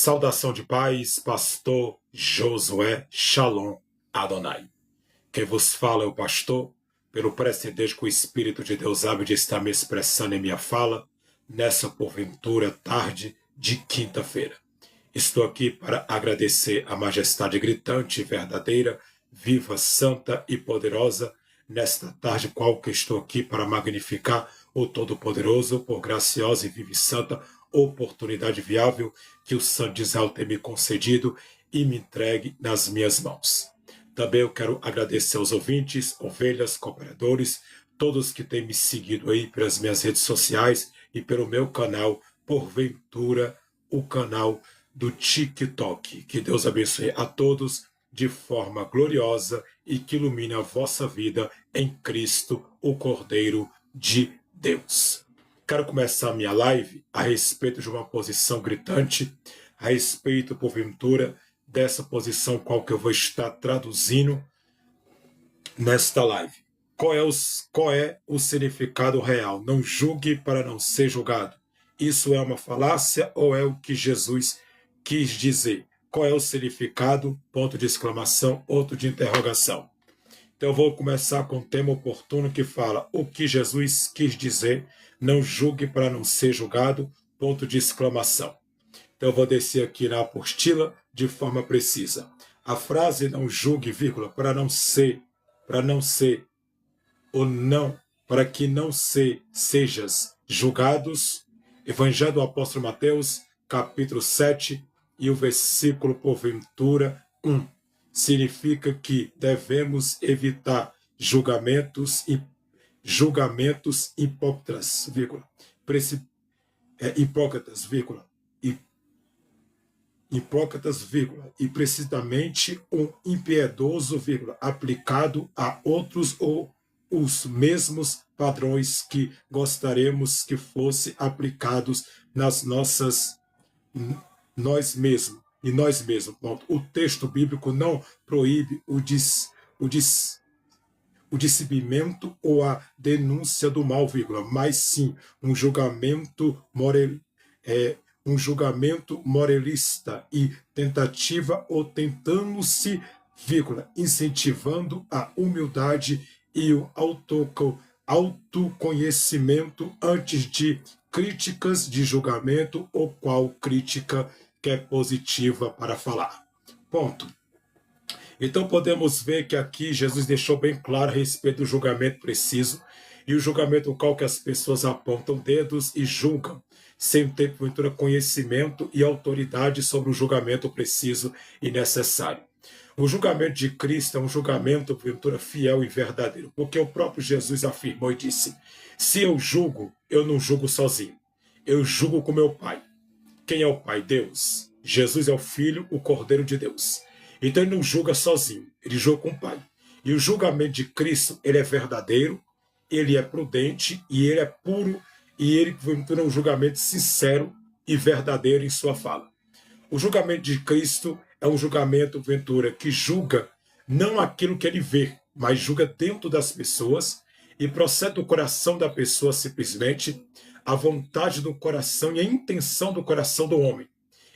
Saudação de paz, pastor Josué Shalom Adonai. Quem vos fala é o pastor, pelo precedente que o Espírito de Deus há de estar me expressando em minha fala, nessa porventura tarde de quinta-feira. Estou aqui para agradecer a majestade gritante, verdadeira, viva, santa e poderosa, nesta tarde qual que estou aqui para magnificar o Todo-Poderoso por graciosa e viva e santa oportunidade viável que o Santo de Israel tem me concedido e me entregue nas minhas mãos. Também eu quero agradecer aos ouvintes, ovelhas, cooperadores, todos que têm me seguido aí pelas minhas redes sociais e pelo meu canal, porventura, o canal do TikTok. Que Deus abençoe a todos de forma gloriosa e que ilumine a vossa vida em Cristo, o Cordeiro de Deus. Quero começar a minha live a respeito de uma posição gritante, a respeito, porventura, dessa posição qual que eu vou estar traduzindo nesta live. Qual é o significado real? Não julgue para não ser julgado. Isso é uma falácia ou é o que Jesus quis dizer? Qual é o significado? Ponto de exclamação, outro de interrogação. Então eu vou começar com um tema oportuno que fala o que Jesus quis dizer. Não julgue para não ser julgado, ponto de exclamação. Então eu vou descer aqui na apostila de forma precisa. A frase não julgue, vírgula, para que não sejas julgados. Evangelho do Apóstolo Mateus, capítulo 7, e o versículo, porventura, 1. Significa que devemos evitar julgamentos hipócritas, vírgula, hipócritas, vírgula, e precisamente um impiedoso, vírgula, aplicado a outros ou os mesmos padrões que gostaríamos que fossem aplicados nas nós mesmos. O texto bíblico não proíbe o discernimento ou a denúncia do mal, vírgula, mas sim um julgamento moralista e tentativa ou tentando-se, vírgula, incentivando a humildade e o autoconhecimento antes de críticas de julgamento ou qual crítica que é positiva para falar. Ponto. Então podemos ver que aqui Jesus deixou bem claro a respeito do julgamento preciso e o julgamento no qual que as pessoas apontam dedos e julgam, sem ter, porventura, conhecimento e autoridade sobre o julgamento preciso e necessário. O julgamento de Cristo é um julgamento, porventura, fiel e verdadeiro, porque o próprio Jesus afirmou e disse: se eu julgo, eu não julgo sozinho, eu julgo com meu Pai. Quem é o Pai? Deus. Jesus é o Filho, o Cordeiro de Deus. Então ele não julga sozinho, ele julga com o Pai. E o julgamento de Cristo, ele é verdadeiro, ele é prudente e ele é puro, e ele é um julgamento sincero e verdadeiro em sua fala. O julgamento de Cristo é um julgamento, porventura, que julga não aquilo que ele vê, mas julga dentro das pessoas e procede do coração da pessoa simplesmente a vontade do coração e a intenção do coração do homem.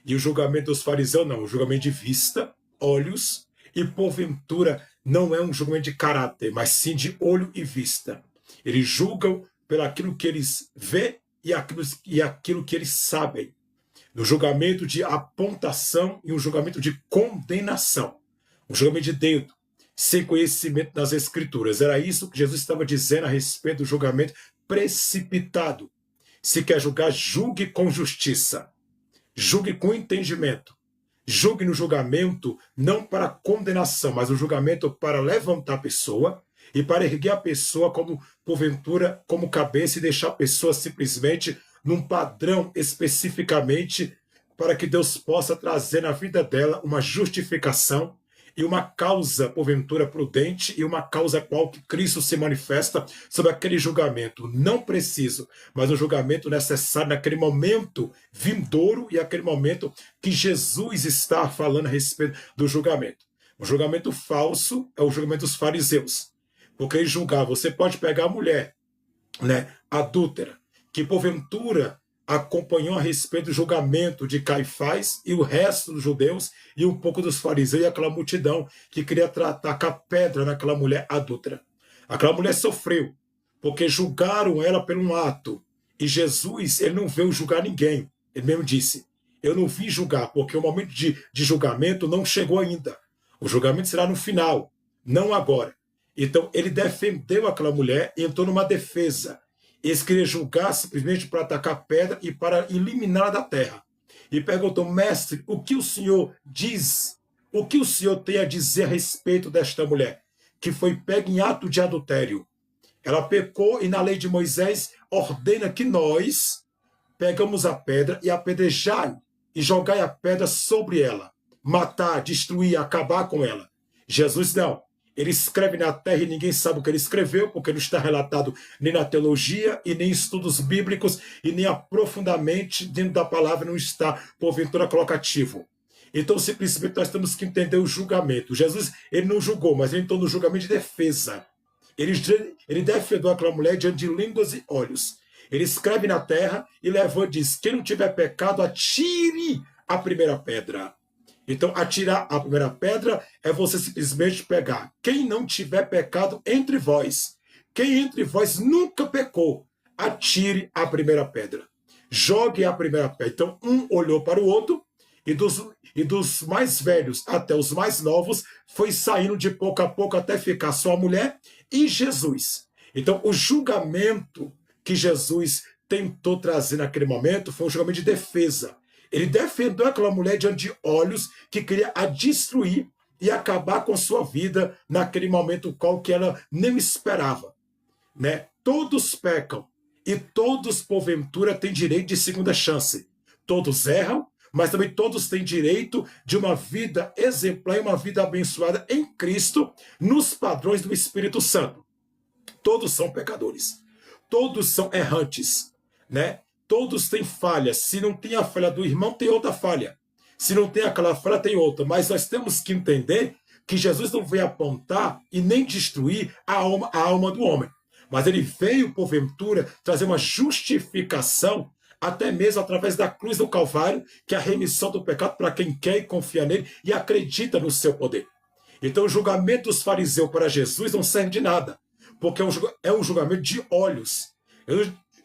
E o julgamento dos fariseus não, o julgamento de vista, olhos, e porventura não é um julgamento de caráter, mas sim de olho e vista. Eles julgam pelo aquilo que eles vê e aquilo que eles sabem. No julgamento de apontação e um julgamento de condenação. Um julgamento de dedo, sem conhecimento das Escrituras. Era isso que Jesus estava dizendo a respeito do julgamento precipitado. Se quer julgar, julgue com justiça. Julgue com entendimento. Julgue no julgamento não para condenação, mas o julgamento para levantar a pessoa e para erguer a pessoa como, porventura, como cabeça e deixar a pessoa simplesmente num padrão especificamente para que Deus possa trazer na vida dela uma justificação e uma causa, porventura, prudente e uma causa qual que Cristo se manifesta sobre aquele julgamento não preciso, mas um julgamento necessário naquele momento vindouro e aquele momento que Jesus está falando a respeito do julgamento. O julgamento falso é o julgamento dos fariseus, porque eles julgavam, você pode pegar a mulher, adúltera, que porventura acompanhou a respeito do julgamento de Caifás e o resto dos judeus e um pouco dos fariseus e aquela multidão que queria tacar pedra naquela mulher adúltera. Aquela mulher sofreu, porque julgaram ela por um ato. E Jesus, ele não veio julgar ninguém. Ele mesmo disse, eu não vim julgar, porque o momento de julgamento não chegou ainda. O julgamento será no final, não agora. Então, ele defendeu aquela mulher e entrou numa defesa. Eles queriam julgar simplesmente para atacar pedra e para eliminá-la da terra. E perguntou, mestre, o que o senhor diz? O que o senhor tem a dizer a respeito desta mulher, que foi pega em ato de adultério? Ela pecou e na lei de Moisés ordena que nós pegamos a pedra e apedrejai e jogai a pedra sobre ela. Matar, destruir, acabar com ela. Jesus não. Ele escreve na terra e ninguém sabe o que ele escreveu, porque não está relatado nem na teologia, e nem em estudos bíblicos, e nem aprofundamente dentro da palavra não está, porventura, colocativo. Então, simplesmente, nós temos que entender o julgamento. Jesus, ele não julgou, mas ele entrou no julgamento de defesa. Ele defendeu aquela mulher diante de línguas e olhos. Ele escreve na terra e levou e diz, quem não tiver pecado, atire a primeira pedra. Então, atirar a primeira pedra é você simplesmente pegar. Quem não tiver pecado entre vós, quem entre vós nunca pecou, atire a primeira pedra. Jogue a primeira pedra. Então, um olhou para o outro, e dos mais velhos até os mais novos, foi saindo de pouco a pouco até ficar só a mulher e Jesus. Então, o julgamento que Jesus tentou trazer naquele momento foi um julgamento de defesa. Ele defendeu aquela mulher diante de olhos que queria a destruir e acabar com sua vida naquele momento qual que ela nem esperava. Né? Todos pecam e todos, porventura, têm direito de segunda chance. Todos erram, mas também todos têm direito de uma vida exemplar e uma vida abençoada em Cristo, nos padrões do Espírito Santo. Todos são pecadores. Todos são errantes, né? Todos têm falhas. Se não tem a falha do irmão, tem outra falha. Se não tem aquela falha, tem outra. Mas nós temos que entender que Jesus não veio apontar e nem destruir a alma do homem. Mas ele veio, porventura, trazer uma justificação, até mesmo através da cruz do Calvário, que é a remissão do pecado para quem quer e confia nele e acredita no seu poder. Então o julgamento dos fariseus para Jesus não serve de nada, porque é um julgamento de olhos.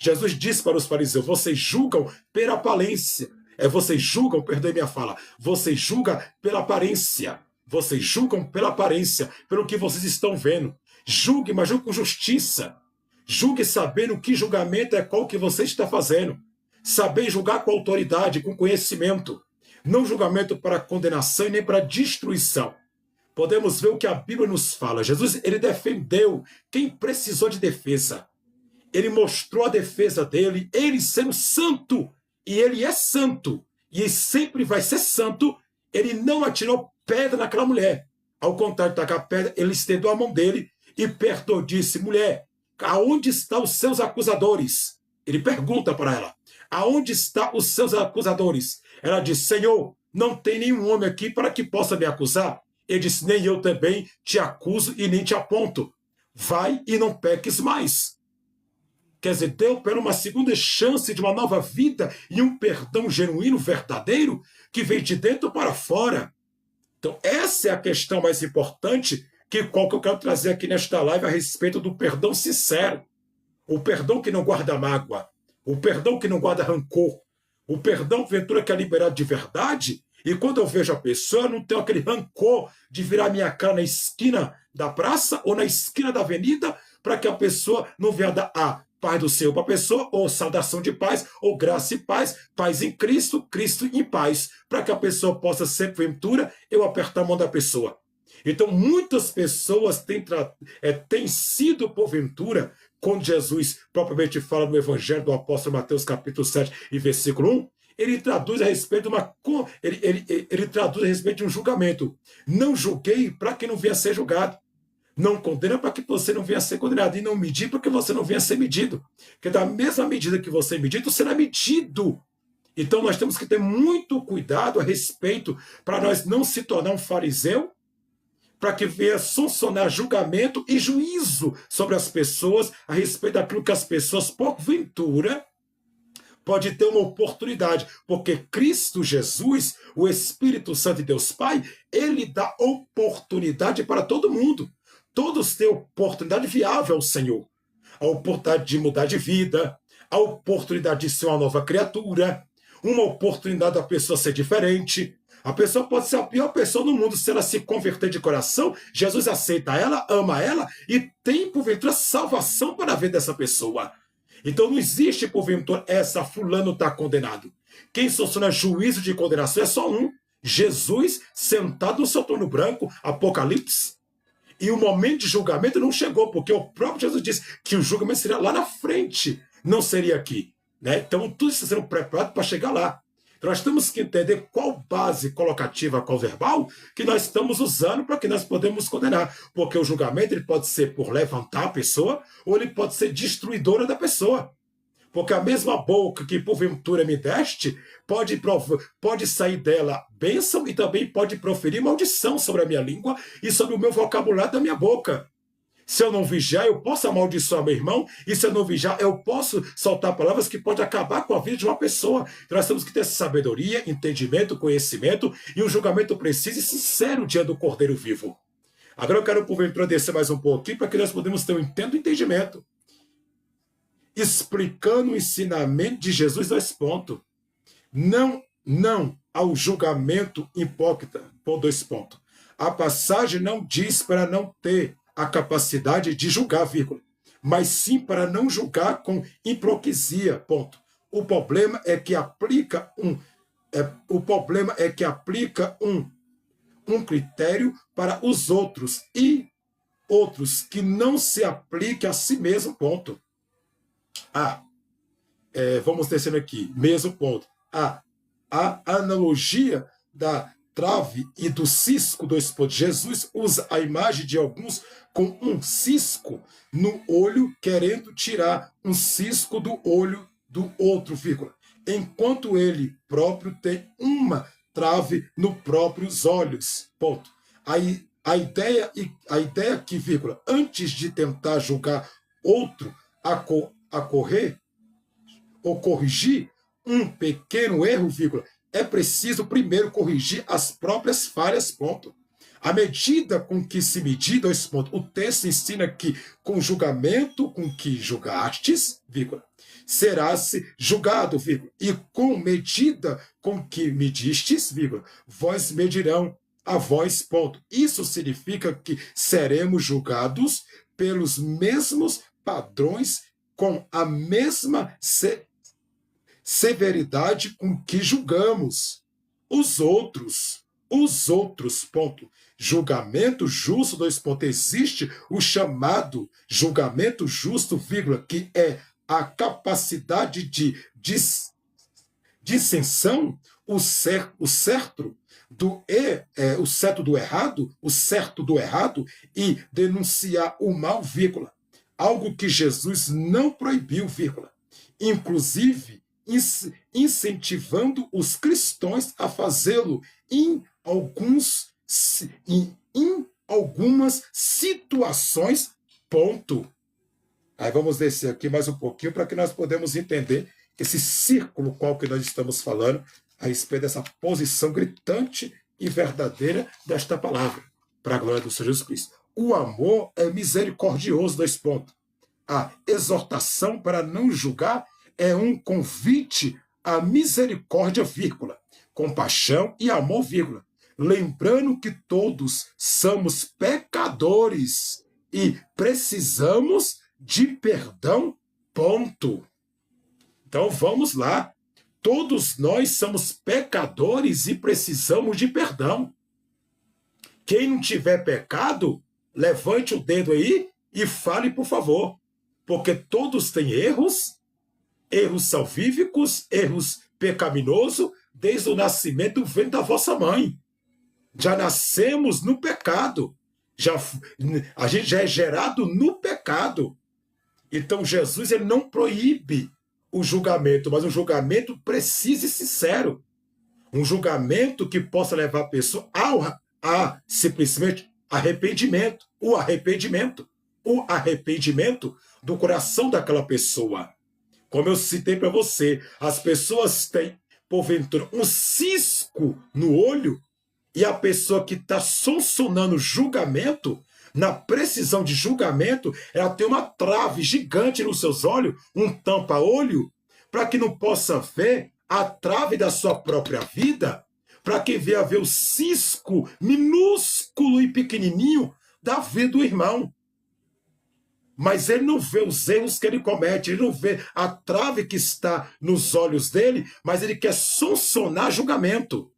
Jesus disse para os fariseus, vocês julgam pela aparência. Vocês julgam, perdoe minha fala, vocês julgam pela aparência. Vocês julgam pela aparência, pelo que vocês estão vendo. Julgue, mas julgue com justiça. Julgue sabendo que julgamento é qual que você está fazendo. Saber julgar com autoridade, com conhecimento. Não julgamento para condenação e nem para destruição. Podemos ver o que a Bíblia nos fala. Jesus, ele defendeu quem precisou de defesa. Ele mostrou a defesa dele, ele sendo santo, e ele é santo, e ele sempre vai ser santo. Ele não atirou pedra naquela mulher. Ao contrário de tacar pedra, ele estendeu a mão dele e perdoou, disse, mulher, aonde estão os seus acusadores? Ele pergunta para ela, aonde estão os seus acusadores? Ela diz, Senhor, não tem nenhum homem aqui para que possa me acusar. Ele disse, nem eu também te acuso e nem te aponto. Vai e não peques mais. Quer dizer, deu para ela uma segunda chance de uma nova vida e um perdão genuíno, verdadeiro, que vem de dentro para fora. Então, essa é a questão mais importante qual que eu quero trazer aqui nesta live a respeito do perdão sincero. O perdão que não guarda mágoa. O perdão que não guarda rancor. O perdão, porventura, que é liberado de verdade. E quando eu vejo a pessoa, eu não tenho aquele rancor de virar minha cara na esquina da praça ou na esquina da avenida para que a pessoa não venha dar paz do Senhor para a pessoa, ou saudação de paz, ou graça e paz em Cristo, Cristo em paz, para que a pessoa possa ser, porventura, eu apertar a mão da pessoa. Então, muitas pessoas têm sido, porventura, quando Jesus propriamente fala no Evangelho do Apóstolo Mateus, capítulo 7 e versículo 1, ele traduz a respeito ele traduz a respeito de um julgamento. Não julguei para que não venha a ser julgado. Não condena para que você não venha a ser condenado. E não medir para que você não venha a ser medido. Porque da mesma medida que você é medido, será medido. Então nós temos que ter muito cuidado a respeito para nós não se tornar um fariseu, para que venha sancionar julgamento e juízo sobre as pessoas a respeito daquilo que as pessoas, porventura, pode ter uma oportunidade, porque Cristo Jesus, o Espírito Santo de Deus Pai, ele dá oportunidade para todo mundo. Todos têm oportunidade viável ao Senhor. A oportunidade de mudar de vida, a oportunidade de ser uma nova criatura, uma oportunidade da pessoa ser diferente. A pessoa pode ser a pior pessoa no mundo, se ela se converter de coração, Jesus aceita ela, ama ela e tem, porventura, salvação para a vida dessa pessoa. Então não existe, porventura, essa fulano está condenado. Quem soluciona juízo de condenação é só um. Jesus sentado no seu trono branco, Apocalipse. E o momento de julgamento não chegou, porque o próprio Jesus disse que o julgamento seria lá na frente, não seria aqui. Né? Então tudo está sendo preparado para chegar lá. Então, nós temos que entender qual base colocativa, qual verbal, que nós estamos usando para que nós podemos condenar. Porque o julgamento ele pode ser por levantar a pessoa, ou ele pode ser destruidora da pessoa. Porque a mesma boca que porventura me deste, pode sair dela bênção e também pode proferir maldição sobre a minha língua e sobre o meu vocabulário da minha boca. Se eu não vigiar, eu posso amaldiçoar meu irmão, e se eu não vigiar, eu posso soltar palavras que podem acabar com a vida de uma pessoa. Então, nós temos que ter sabedoria, entendimento, conhecimento e um julgamento preciso e sincero diante do Cordeiro vivo. Agora eu quero, porventura, descer mais um pouquinho para que nós podemos ter um entendimento. Explicando o ensinamento de Jesus, 2 pontos. Não ao julgamento hipócrita, por 2 pontos. A passagem não diz para não ter a capacidade de julgar, vírgula, mas sim para não julgar com hipocrisia, ponto. O problema é que aplica um critério para os outros e outros que não se aplique a si mesmo, ponto. Vamos descendo aqui, mesmo ponto. A analogia da trave e do cisco, 2 pontos. Jesus usa a imagem de alguns com um cisco no olho, querendo tirar um cisco do olho do outro, vírgula, enquanto ele próprio tem uma trave nos próprios olhos, ponto. A ideia que, vírgula, antes de tentar julgar outro a correr ou corrigir um pequeno erro, vírgula, é preciso primeiro corrigir as próprias falhas, ponto. À medida com que se medir, 2 pontos, o texto ensina que com julgamento com que julgastes, vírgula, serás julgado, vírgula, e com medida com que medistes, vírgula, vós medirão a vós, ponto. Isso significa que seremos julgados pelos mesmos padrões, com a mesma severidade com que julgamos os outros, ponto. Julgamento justo, 2 pontos. Existe o chamado julgamento justo, vírgula, que é a capacidade de dissensão, o certo do errado, o certo do errado, e denunciar o mal, vírgula. Algo que Jesus não proibiu, vírgula. Inclusive, incentivando os cristãos a fazê-lo em algumas situações, ponto. Aí vamos descer aqui mais um pouquinho para que nós podemos entender esse círculo qual que nós estamos falando a respeito dessa posição gritante e verdadeira desta palavra, para a glória do Senhor Jesus Cristo. O amor é misericordioso, 2 pontos. A exortação para não julgar é um convite à misericórdia, vírgula, compaixão e amor, vírgula. Lembrando que todos somos pecadores e precisamos de perdão, ponto. Então vamos lá. Todos nós somos pecadores e precisamos de perdão. Quem não tiver pecado, levante o dedo aí e fale, por favor. Porque todos têm erros salvíficos, erros pecaminosos, desde o nascimento vem da vossa mãe. Já nascemos no pecado. A gente já é gerado no pecado. Então Jesus ele não proíbe o julgamento, mas um julgamento preciso e sincero. Um julgamento que possa levar a pessoa a simplesmente arrependimento. O arrependimento do coração daquela pessoa. Como eu citei para você, as pessoas têm, porventura, um cisco no olho, e a pessoa que está sonsonando julgamento, na precisão de julgamento, ela tem uma trave gigante nos seus olhos, um tampa-olho, para que não possa ver a trave da sua própria vida, para que venha ver o cisco minúsculo e pequenininho da vida do irmão. Mas ele não vê os erros que ele comete, ele não vê a trave que está nos olhos dele, mas ele quer sonsonar julgamento.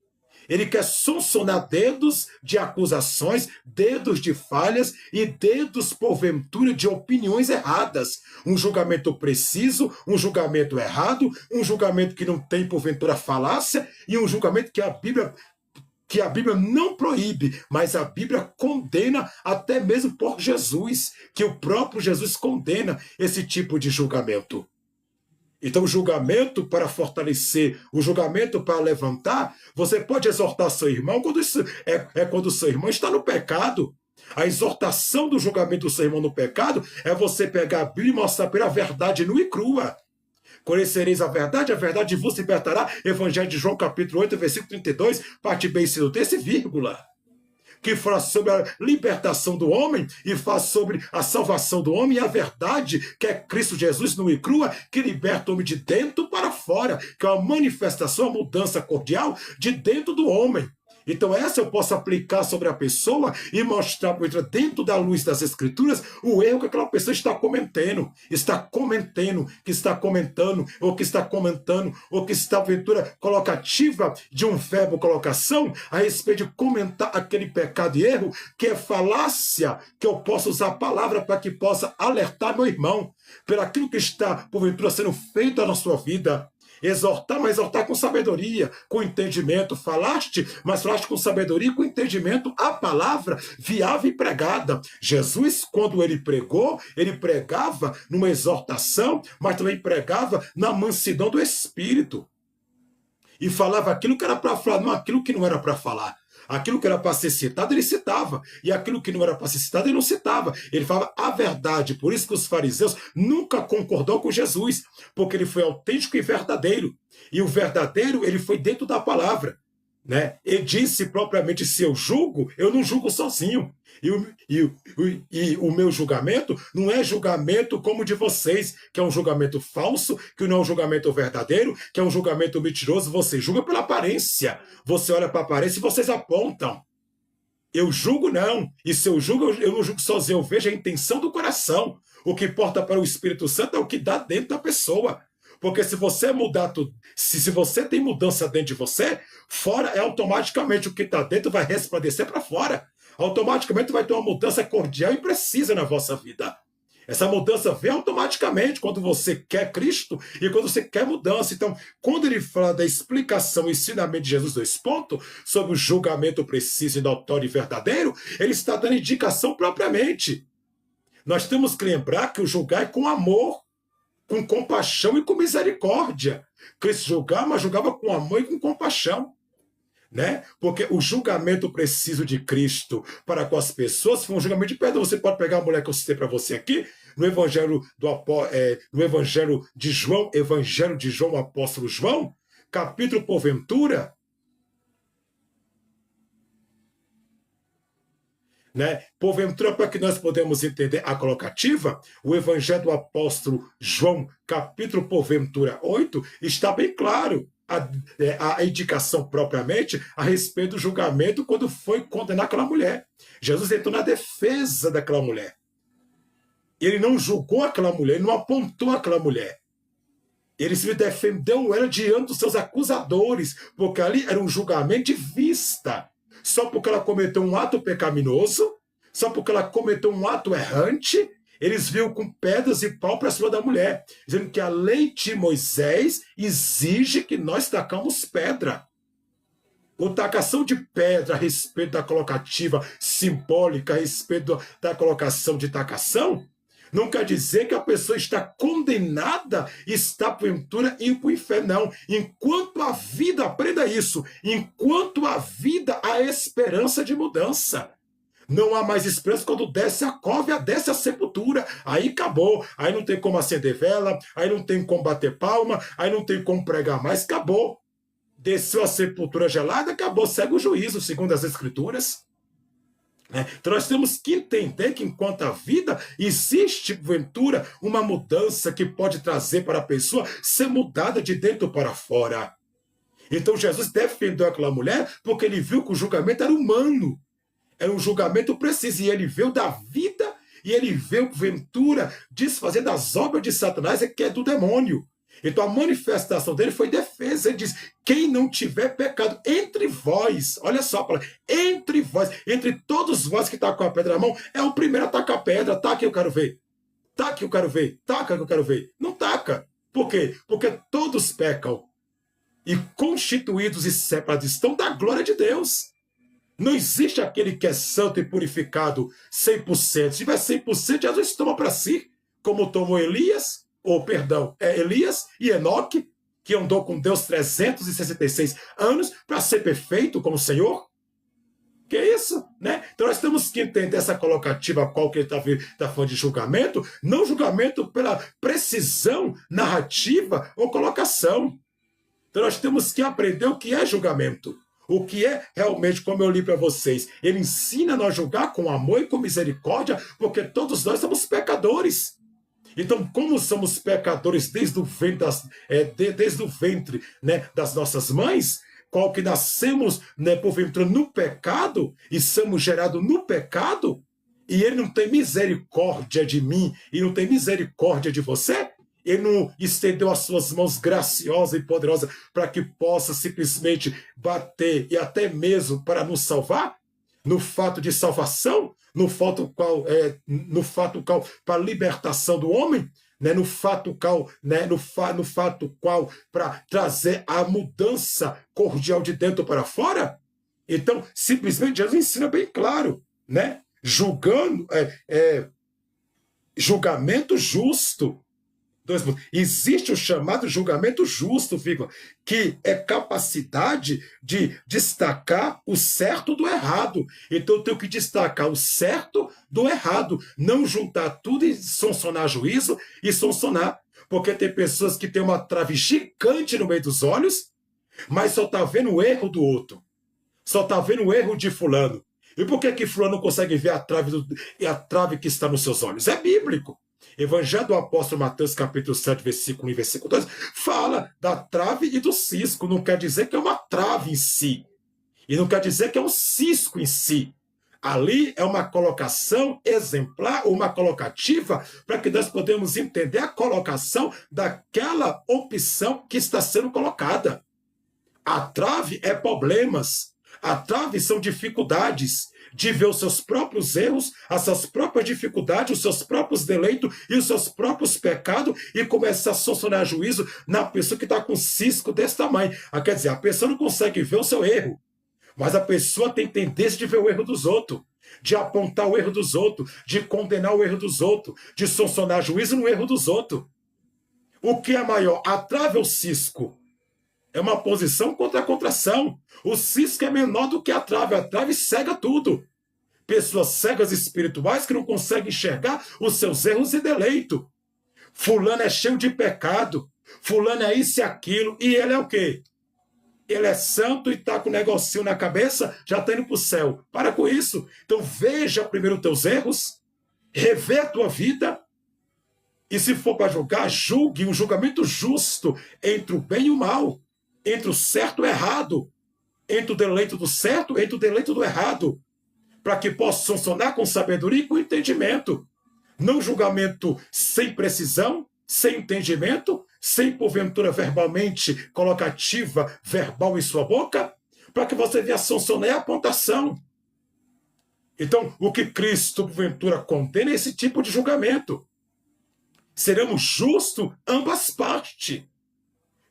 Ele quer sonsonar dedos de acusações, dedos de falhas e dedos, porventura, de opiniões erradas. Um julgamento preciso, um julgamento errado, um julgamento que não tem, porventura, falácia, e um julgamento que a Bíblia não proíbe, mas a Bíblia condena até mesmo por Jesus, que o próprio Jesus condena esse tipo de julgamento. Então, o julgamento para fortalecer, o julgamento para levantar, você pode exortar seu irmão quando isso quando o seu irmão está no pecado. A exortação do julgamento do seu irmão no pecado é você pegar a Bíblia e mostrar para ele a verdade nua e crua. Conhecereis a verdade vos libertará. Evangelho de João, capítulo 8, versículo 32, parte B e desse, vírgula. Que fala sobre a libertação do homem e fala sobre a salvação do homem e a verdade, que é Cristo Jesus nua e crua, que liberta o homem de dentro para fora, que é uma manifestação, uma mudança cordial de dentro do homem. Então essa eu posso aplicar sobre a pessoa e mostrar dentro da luz das Escrituras o erro que aquela pessoa está cometendo, que está comentando, ou que está, aventura colocativa de um verbo colocação a respeito de comentar aquele pecado e erro, que é falácia, que eu posso usar a palavra para que possa alertar meu irmão pelo aquilo que está, porventura, sendo feito na sua vida. Exortar, mas exortar com sabedoria, com entendimento. Falaste, mas falaste com sabedoria e com entendimento a palavra viável e pregada. Jesus, quando ele pregou, ele pregava numa exortação, mas também pregava na mansidão do Espírito. E falava aquilo que era para falar, não aquilo que não era para falar. Aquilo que era para ser citado, ele citava. E aquilo que não era para ser citado, ele não citava. Ele falava a verdade. Por isso que os fariseus nunca concordou com Jesus, porque ele foi autêntico e verdadeiro. E o verdadeiro, ele foi dentro da palavra. Né? Ele disse propriamente, se eu julgo, eu não julgo sozinho. E o meu julgamento não é julgamento como o de vocês, que é um julgamento falso, que não é um julgamento verdadeiro, que é um julgamento mentiroso. Você julga pela aparência. Você olha para a aparência e vocês apontam. Eu julgo não. E se eu julgo, eu não julgo sozinho. Eu vejo a intenção do coração. O que importa para o Espírito Santo é o que dá dentro da pessoa. Porque se você mudar tudo, se você tem mudança dentro de você, fora é automaticamente o que está dentro vai resplandecer para fora. Automaticamente vai ter uma mudança cordial e precisa na vossa vida. Essa mudança vem automaticamente quando você quer Cristo e quando você quer mudança. Então, quando ele fala da explicação e ensinamento de Jesus 2 pontos, sobre o julgamento preciso e notório e verdadeiro, ele está dando indicação propriamente. Nós temos que lembrar que o julgar é com amor, com compaixão e com misericórdia. Cristo julgava, mas julgava com amor e com compaixão. Né? Porque o julgamento preciso de Cristo para com as pessoas foi um julgamento de perdão. Você pode pegar a mulher que eu citei para você aqui, no Evangelho de João, apóstolo João, capítulo porventura, né? Porventura, para que nós podemos entender a colocativa, o Evangelho do apóstolo João, capítulo porventura 8, está bem claro. A indicação propriamente a respeito do julgamento quando foi condenar aquela mulher. Jesus entrou na defesa daquela mulher. Ele não julgou aquela mulher, ele não apontou aquela mulher. Ele se defendeu ela diante dos seus acusadores, porque ali era um julgamento de vista. Só porque ela cometeu um ato pecaminoso, só porque ela cometeu um ato errante, eles viram com pedras e pau para cima da mulher, dizendo que a lei de Moisés exige que nós tacamos pedra. A tacação de pedra a respeito da colocativa simbólica, a respeito da colocação de tacação, não quer dizer que a pessoa está condenada e está, porventura, indo para o inferno. Não. Enquanto a vida, aprenda isso, enquanto a vida, há esperança de mudança. Não há mais esperança quando desce a cova, desce a sepultura. Aí acabou. Aí não tem como acender vela, aí não tem como bater palma, aí não tem como pregar mais, acabou. Desceu a sepultura gelada, acabou, segue o juízo, segundo as Escrituras. Então nós temos que entender que enquanto a vida existe, porventura, uma mudança que pode trazer para a pessoa ser mudada de dentro para fora. Então Jesus defendeu aquela mulher porque ele viu que o julgamento era humano. Era um julgamento preciso, e ele veio da vida, e ele veio, porventura, desfazer das obras de Satanás, que é do demônio. Então a manifestação dele foi defesa. Ele diz: quem não tiver pecado entre vós, olha só, entre vós, entre todos vós que estão com a pedra na mão, é o primeiro a tacar a pedra. Taca, eu quero ver. Taca, eu quero ver. Taca, eu quero ver. Não taca. Por quê? Porque todos pecam. E constituídos e separados estão da glória de Deus. Não existe aquele que é santo e purificado 100%. Se tiver 100%, Jesus toma para si, como tomou Elias e Enoque, que andou com Deus 366 anos para ser perfeito como o Senhor. Que é isso, né? Então nós temos que entender essa colocativa qual que ele está falando de julgamento, não julgamento pela precisão narrativa ou colocação. Então nós temos que aprender o que é julgamento. O que é realmente, como eu li para vocês, ele ensina a nós julgar com amor e com misericórdia, porque todos nós somos pecadores. Então, como somos pecadores desde o ventre, né, das nossas mães, qual que nascemos, né, porventura no pecado e somos gerados no pecado, e ele não tem misericórdia de mim e não tem misericórdia de você, ele não estendeu as suas mãos graciosas e poderosas para que possa simplesmente bater e até mesmo para nos salvar, no fato de salvação, no fato qual para a libertação do homem, né, no fato qual para trazer a mudança cordial de dentro para fora. Então, simplesmente Jesus ensina bem claro, né? Julgamento justo. Existe o chamado julgamento justo, que é capacidade de destacar o certo do errado. Então eu tenho que destacar o certo do errado, não juntar tudo e sonsonar juízo e sonsonar. Porque tem pessoas que têm uma trave gigante no meio dos olhos, mas só está vendo o erro do outro. Só está vendo o erro de fulano. E por que fulano não consegue ver a trave que está nos seus olhos? É bíblico. Evangelho do apóstolo Mateus, capítulo 7, versículo 1 e versículo 2, fala da trave e do cisco. Não quer dizer que é uma trave em si. E não quer dizer que é um cisco em si. Ali é uma colocação exemplar, uma colocativa, para que nós podemos entender a colocação daquela opção que está sendo colocada. A trave é problemas. A trave são dificuldades de ver os seus próprios erros, as suas próprias dificuldades, os seus próprios deleitos e os seus próprios pecados e começar a sancionar juízo na pessoa que está com cisco desse tamanho. Quer dizer, a pessoa não consegue ver o seu erro, mas a pessoa tem tendência de ver o erro dos outros, de apontar o erro dos outros, de condenar o erro dos outros, de sancionar juízo no erro dos outros. O que é maior, a trave ou o cisco? É uma posição contra a contração. O cisco é menor do que a trave cega tudo. Pessoas cegas espirituais que não conseguem enxergar os seus erros e deleito. Fulano é cheio de pecado. Fulano é isso e aquilo. E ele é o quê? Ele é santo e está com um negocinho na cabeça, já está indo para o céu. Para com isso. Então veja primeiro os teus erros, revê a tua vida, e se for para julgar, julgue um julgamento justo entre o bem e o mal. Entre o certo e o errado, entre o deleito do certo e entre o deleito do errado, para que possa sancionar com sabedoria e com entendimento. Não julgamento sem precisão, sem entendimento, sem porventura verbalmente colocativa verbal em sua boca, para que você venha sancionar a apontação. Então, o que Cristo porventura condena é esse tipo de julgamento. Seremos justos ambas partes.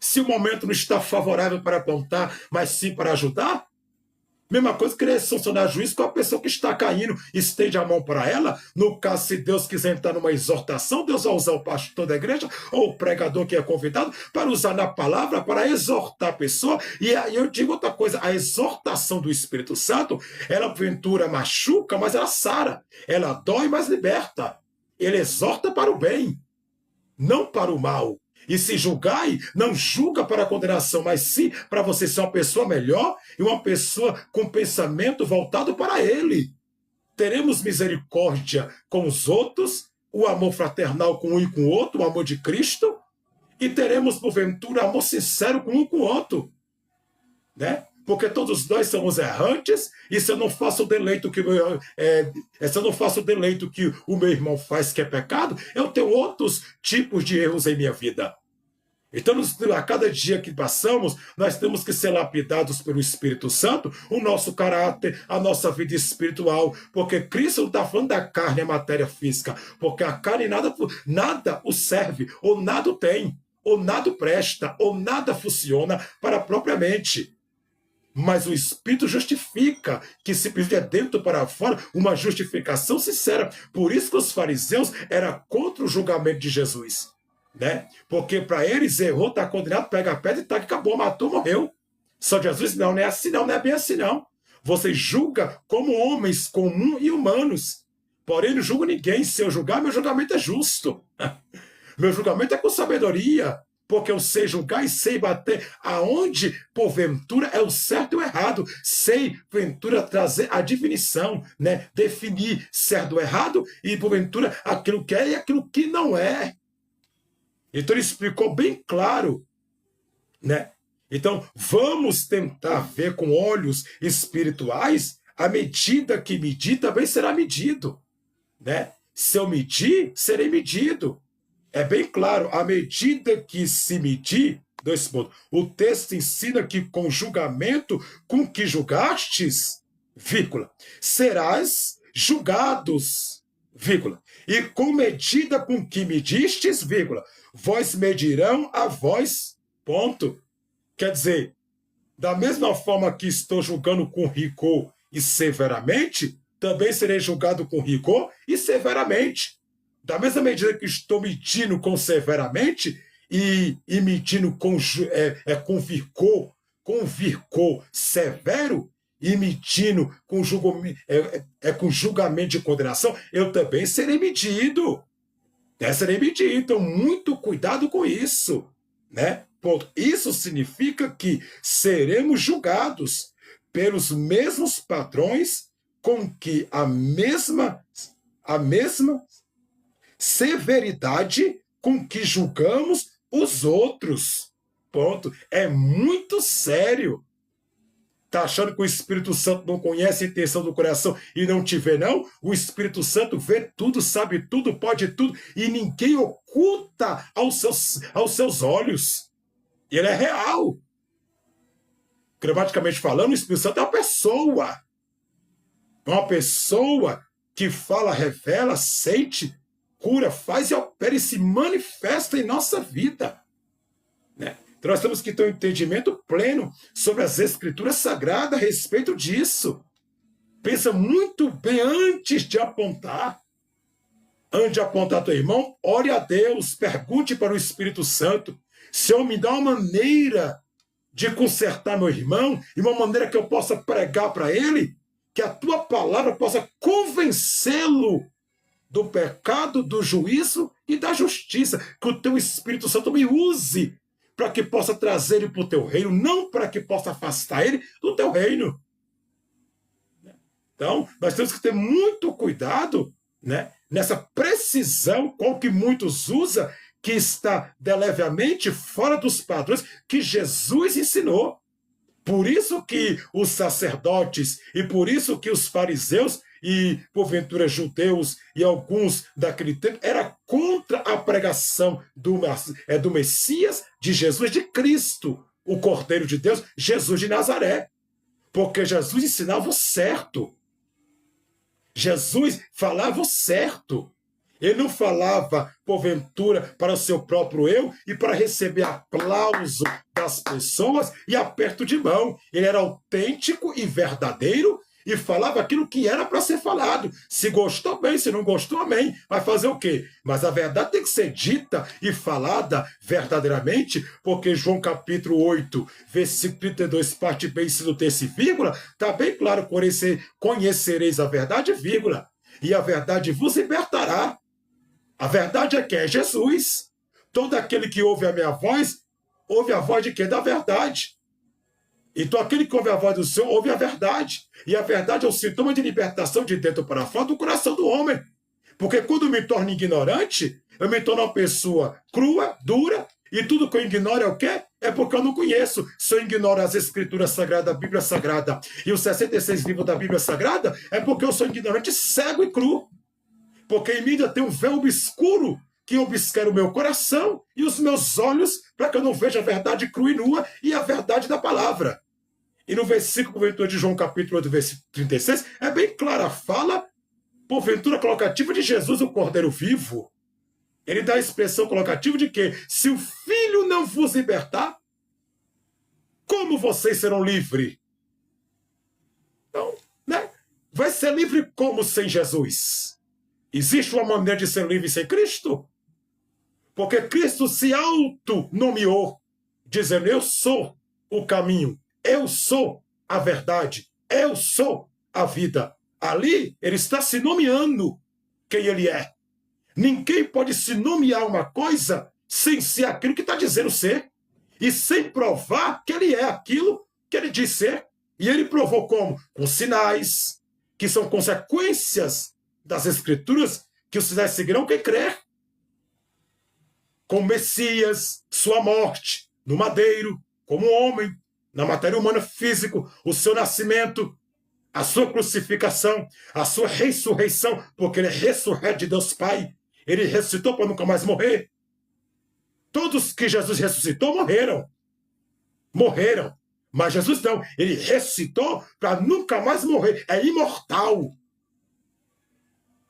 Se o momento não está favorável para apontar, mas sim para ajudar, Mesma coisa querer sancionar juízo com a pessoa que está caindo, estende a mão para ela. No caso, se Deus quiser entrar numa exortação, Deus vai usar o pastor da igreja ou o pregador que é convidado para usar na palavra, para exortar a pessoa. E aí eu digo outra coisa, a exortação do Espírito Santo, ela porventura machuca, mas ela sara. Ela dói, mas liberta. Ele exorta para o bem, não para o mal. E se julgai, não julga para a condenação, mas sim para você ser uma pessoa melhor e uma pessoa com pensamento voltado para Ele. Teremos misericórdia com os outros, o amor fraternal com um e com o outro, o amor de Cristo, e teremos, porventura, amor sincero com um com o outro. Né? Porque todos nós somos errantes, e se eu não faço o deleito que se eu não faço o deleito que o meu irmão faz, que é pecado, eu tenho outros tipos de erros em minha vida. Então, a cada dia que passamos, nós temos que ser lapidados pelo Espírito Santo, o nosso caráter, a nossa vida espiritual, porque Cristo não está falando da carne, a matéria física, porque a carne nada o serve, ou nada o tem, ou nada o presta, ou nada funciona para a própria mente. Mas o Espírito justifica, que se pedir dentro para fora, uma justificação sincera. Por isso que os fariseus eram contra o julgamento de Jesus. Né? Porque para eles errou, está condenado, pega a pedra e tá, que acabou, matou, morreu. Só Jesus, não é assim não, não é bem assim não. Você julga como homens comuns e humanos. Porém, não julgo ninguém. Se eu julgar, meu julgamento é justo. Meu julgamento é com sabedoria, porque eu sei julgar e sei bater aonde, porventura, é o certo e o errado. Sei, porventura, trazer a definição, né? Definir certo ou errado e, porventura, aquilo que é e aquilo que não é. Então ele explicou bem claro, né? Então vamos tentar ver com olhos espirituais, à medida que medir também será medido, né? Se eu medir, serei medido. É bem claro, à medida que se medir, dois pontos. O texto ensina que com julgamento com que julgastes, vírgula, serás julgados, vírgula. E com medida com que medistes, vírgula, vós medirão a vós, ponto. Quer dizer, da mesma forma que estou julgando com rigor e severamente, também serei julgado com rigor e severamente. Da mesma medida que estou medindo com severamente e medindo com vigor severo, e medindo com julgamento de condenação, eu também serei medido. Serei medido. Então, muito cuidado com isso. Né? Ponto. Isso significa que seremos julgados pelos mesmos padrões com que a mesma severidade com que julgamos os outros. Ponto. É muito sério. Está achando que o Espírito Santo não conhece a intenção do coração e não te vê, não? O Espírito Santo vê tudo, sabe tudo, pode tudo, e ninguém oculta aos seus olhos. Ele é real. Gramaticamente falando, o Espírito Santo é uma pessoa. Uma pessoa que fala, revela, sente, cura, faz e opera e se manifesta em nossa vida. Né? Então nós temos que ter um entendimento pleno sobre as Escrituras Sagradas a respeito disso. Pensa muito bem antes de apontar. Antes de apontar teu irmão, ore a Deus, pergunte para o Espírito Santo. Senhor, me dá uma maneira de consertar meu irmão e uma maneira que eu possa pregar para ele, que a tua palavra possa convencê-lo do pecado, do juízo e da justiça. Que o teu Espírito Santo me use para que possa trazer ele para o teu reino, não para que possa afastar ele do teu reino. Então, nós temos que ter muito cuidado, né, nessa precisão com que muitos usam, que está delevemente fora dos padrões que Jesus ensinou. Por isso que os sacerdotes e por isso que os fariseus e, porventura, judeus e alguns daquele tempo era contra a pregação do Messias, de Jesus, de Cristo, o Cordeiro de Deus, Jesus de Nazaré. Porque Jesus ensinava o certo. Jesus falava o certo. Ele não falava, porventura, para o seu próprio eu e para receber aplauso das pessoas e aperto de mão. Ele era autêntico e verdadeiro e falava aquilo que era para ser falado. Se gostou, bem, se não gostou, amém. Vai fazer o quê? Mas a verdade tem que ser dita e falada verdadeiramente, porque João capítulo 8, versículo 32, parte B, inciso terço, vírgula, está bem claro, conhecereis a verdade, vírgula, e a verdade vos libertará. A verdade é que é Jesus. Todo aquele que ouve a minha voz, ouve a voz de quem? Da verdade. Então aquele que ouve a voz do Senhor, ouve a verdade. E a verdade é o sintoma de libertação de dentro para fora do coração do homem. Porque quando eu me torno ignorante, eu me torno uma pessoa crua, dura, e tudo que eu ignoro é o quê? É porque eu não conheço. Se eu ignoro as Escrituras Sagradas, a Bíblia Sagrada e os 66 livros da Bíblia Sagrada, é porque eu sou ignorante, cego e cru. Porque em mim ainda tem um véu obscuro que obscura o meu coração e os meus olhos para que eu não veja a verdade crua e nua e a verdade da palavra. E no versículo, porventura, de João capítulo 8, versículo 36, é bem clara a fala, porventura colocativa de Jesus, o Cordeiro vivo. Ele dá a expressão colocativa de que se o Filho não vos libertar, como vocês serão livres? Então, né? Vai ser livre como sem Jesus? Existe uma maneira de ser livre sem Cristo? Porque Cristo se autonomeou, dizendo, eu sou o caminho, eu sou a verdade, eu sou a vida. Ali, ele está se nomeando quem ele é. Ninguém pode se nomear uma coisa sem ser aquilo que está dizendo ser, e sem provar que ele é aquilo que ele diz ser. E ele provou como? Com sinais, que são consequências das Escrituras, que os sinais seguirão quem crer. Com Messias, sua morte, no madeiro, como homem, na matéria humana físico, o seu nascimento, a sua crucificação, a sua ressurreição, porque ele é ressurreto de Deus Pai. Ele ressuscitou para nunca mais morrer. Todos que Jesus ressuscitou morreram. Morreram. Mas Jesus não. Ele ressuscitou para nunca mais morrer. É imortal.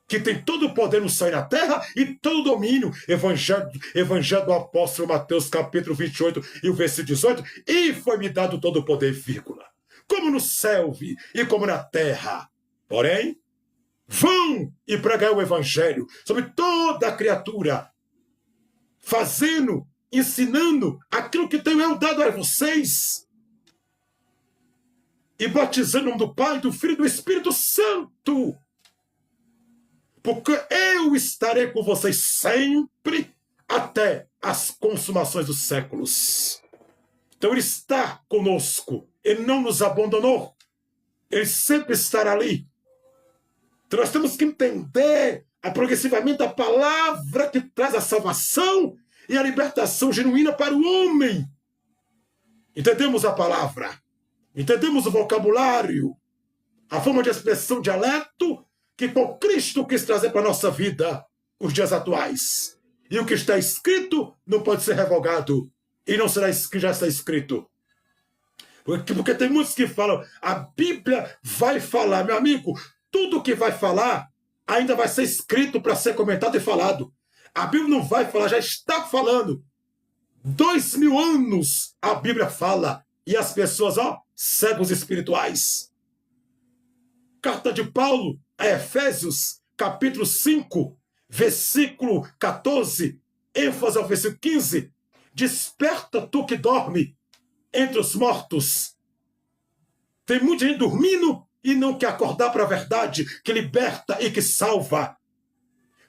Que tem todo o poder no céu e na terra e todo o domínio. Evangelho do apóstolo Mateus, capítulo 28 e o versículo 18. E foi-me dado todo o poder, vírgula. Como no céu e como na terra. Porém, vão e pregai o evangelho sobre toda a criatura, fazendo, ensinando aquilo que tenho eu dado a vocês, e batizando em nome do Pai, do Filho e do Espírito Santo, porque eu estarei com vocês sempre até as consumações dos séculos. Então ele está conosco, ele não nos abandonou, ele sempre estará ali. Então nós temos que entender progressivamente a palavra que traz a salvação e a libertação genuína para o homem. Entendemos a palavra, entendemos o vocabulário, a forma de expressão, dialeto que com Cristo quis trazer para a nossa vida os dias atuais. E o que está escrito não pode ser revogado e não será que já está escrito. Porque tem muitos que falam, a Bíblia vai falar, meu amigo, tudo que vai falar ainda vai ser escrito para ser comentado e falado. A Bíblia não vai falar, já está falando. 2000 anos a Bíblia fala. E as pessoas, cegos espirituais. Carta de Paulo a Efésios, capítulo 5, versículo 14, ênfase ao versículo 15. Desperta tu que dorme entre os mortos. Tem muita gente dormindo e não quer acordar para a verdade que liberta e que salva.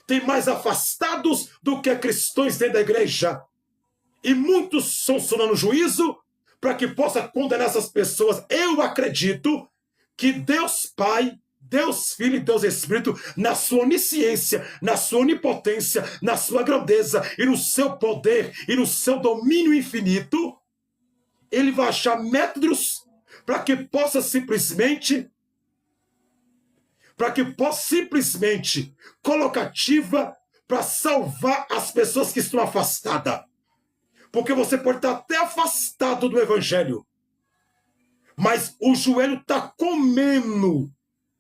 Tem mais afastados do que cristãos dentro da igreja. E muitos são sonando juízo para que possa condenar essas pessoas. Eu acredito que Deus Pai, Deus Filho e Deus Espírito, na sua onisciência, na sua onipotência, na sua grandeza e no seu poder e no seu domínio infinito, ele vai achar métodos para que possa simplesmente colocativa para salvar as pessoas que estão afastadas. Porque você pode estar até afastado do evangelho, mas o joelho está comendo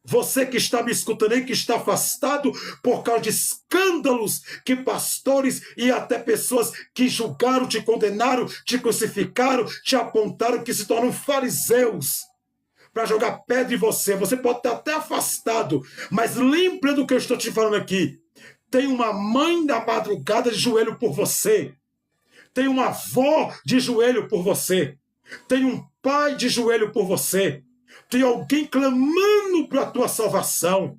Você que está me escutando aí, que está afastado por causa de escândalos que pastores e até pessoas que julgaram, te condenaram, te crucificaram, te apontaram, que se tornam fariseus para jogar pedra em você. Você pode estar até afastado, mas lembra do que eu estou te falando aqui. Tem uma mãe na madrugada de joelho por você. Tem uma avó de joelho por você. Tem um pai de joelho por você. Tem alguém clamando para a tua salvação.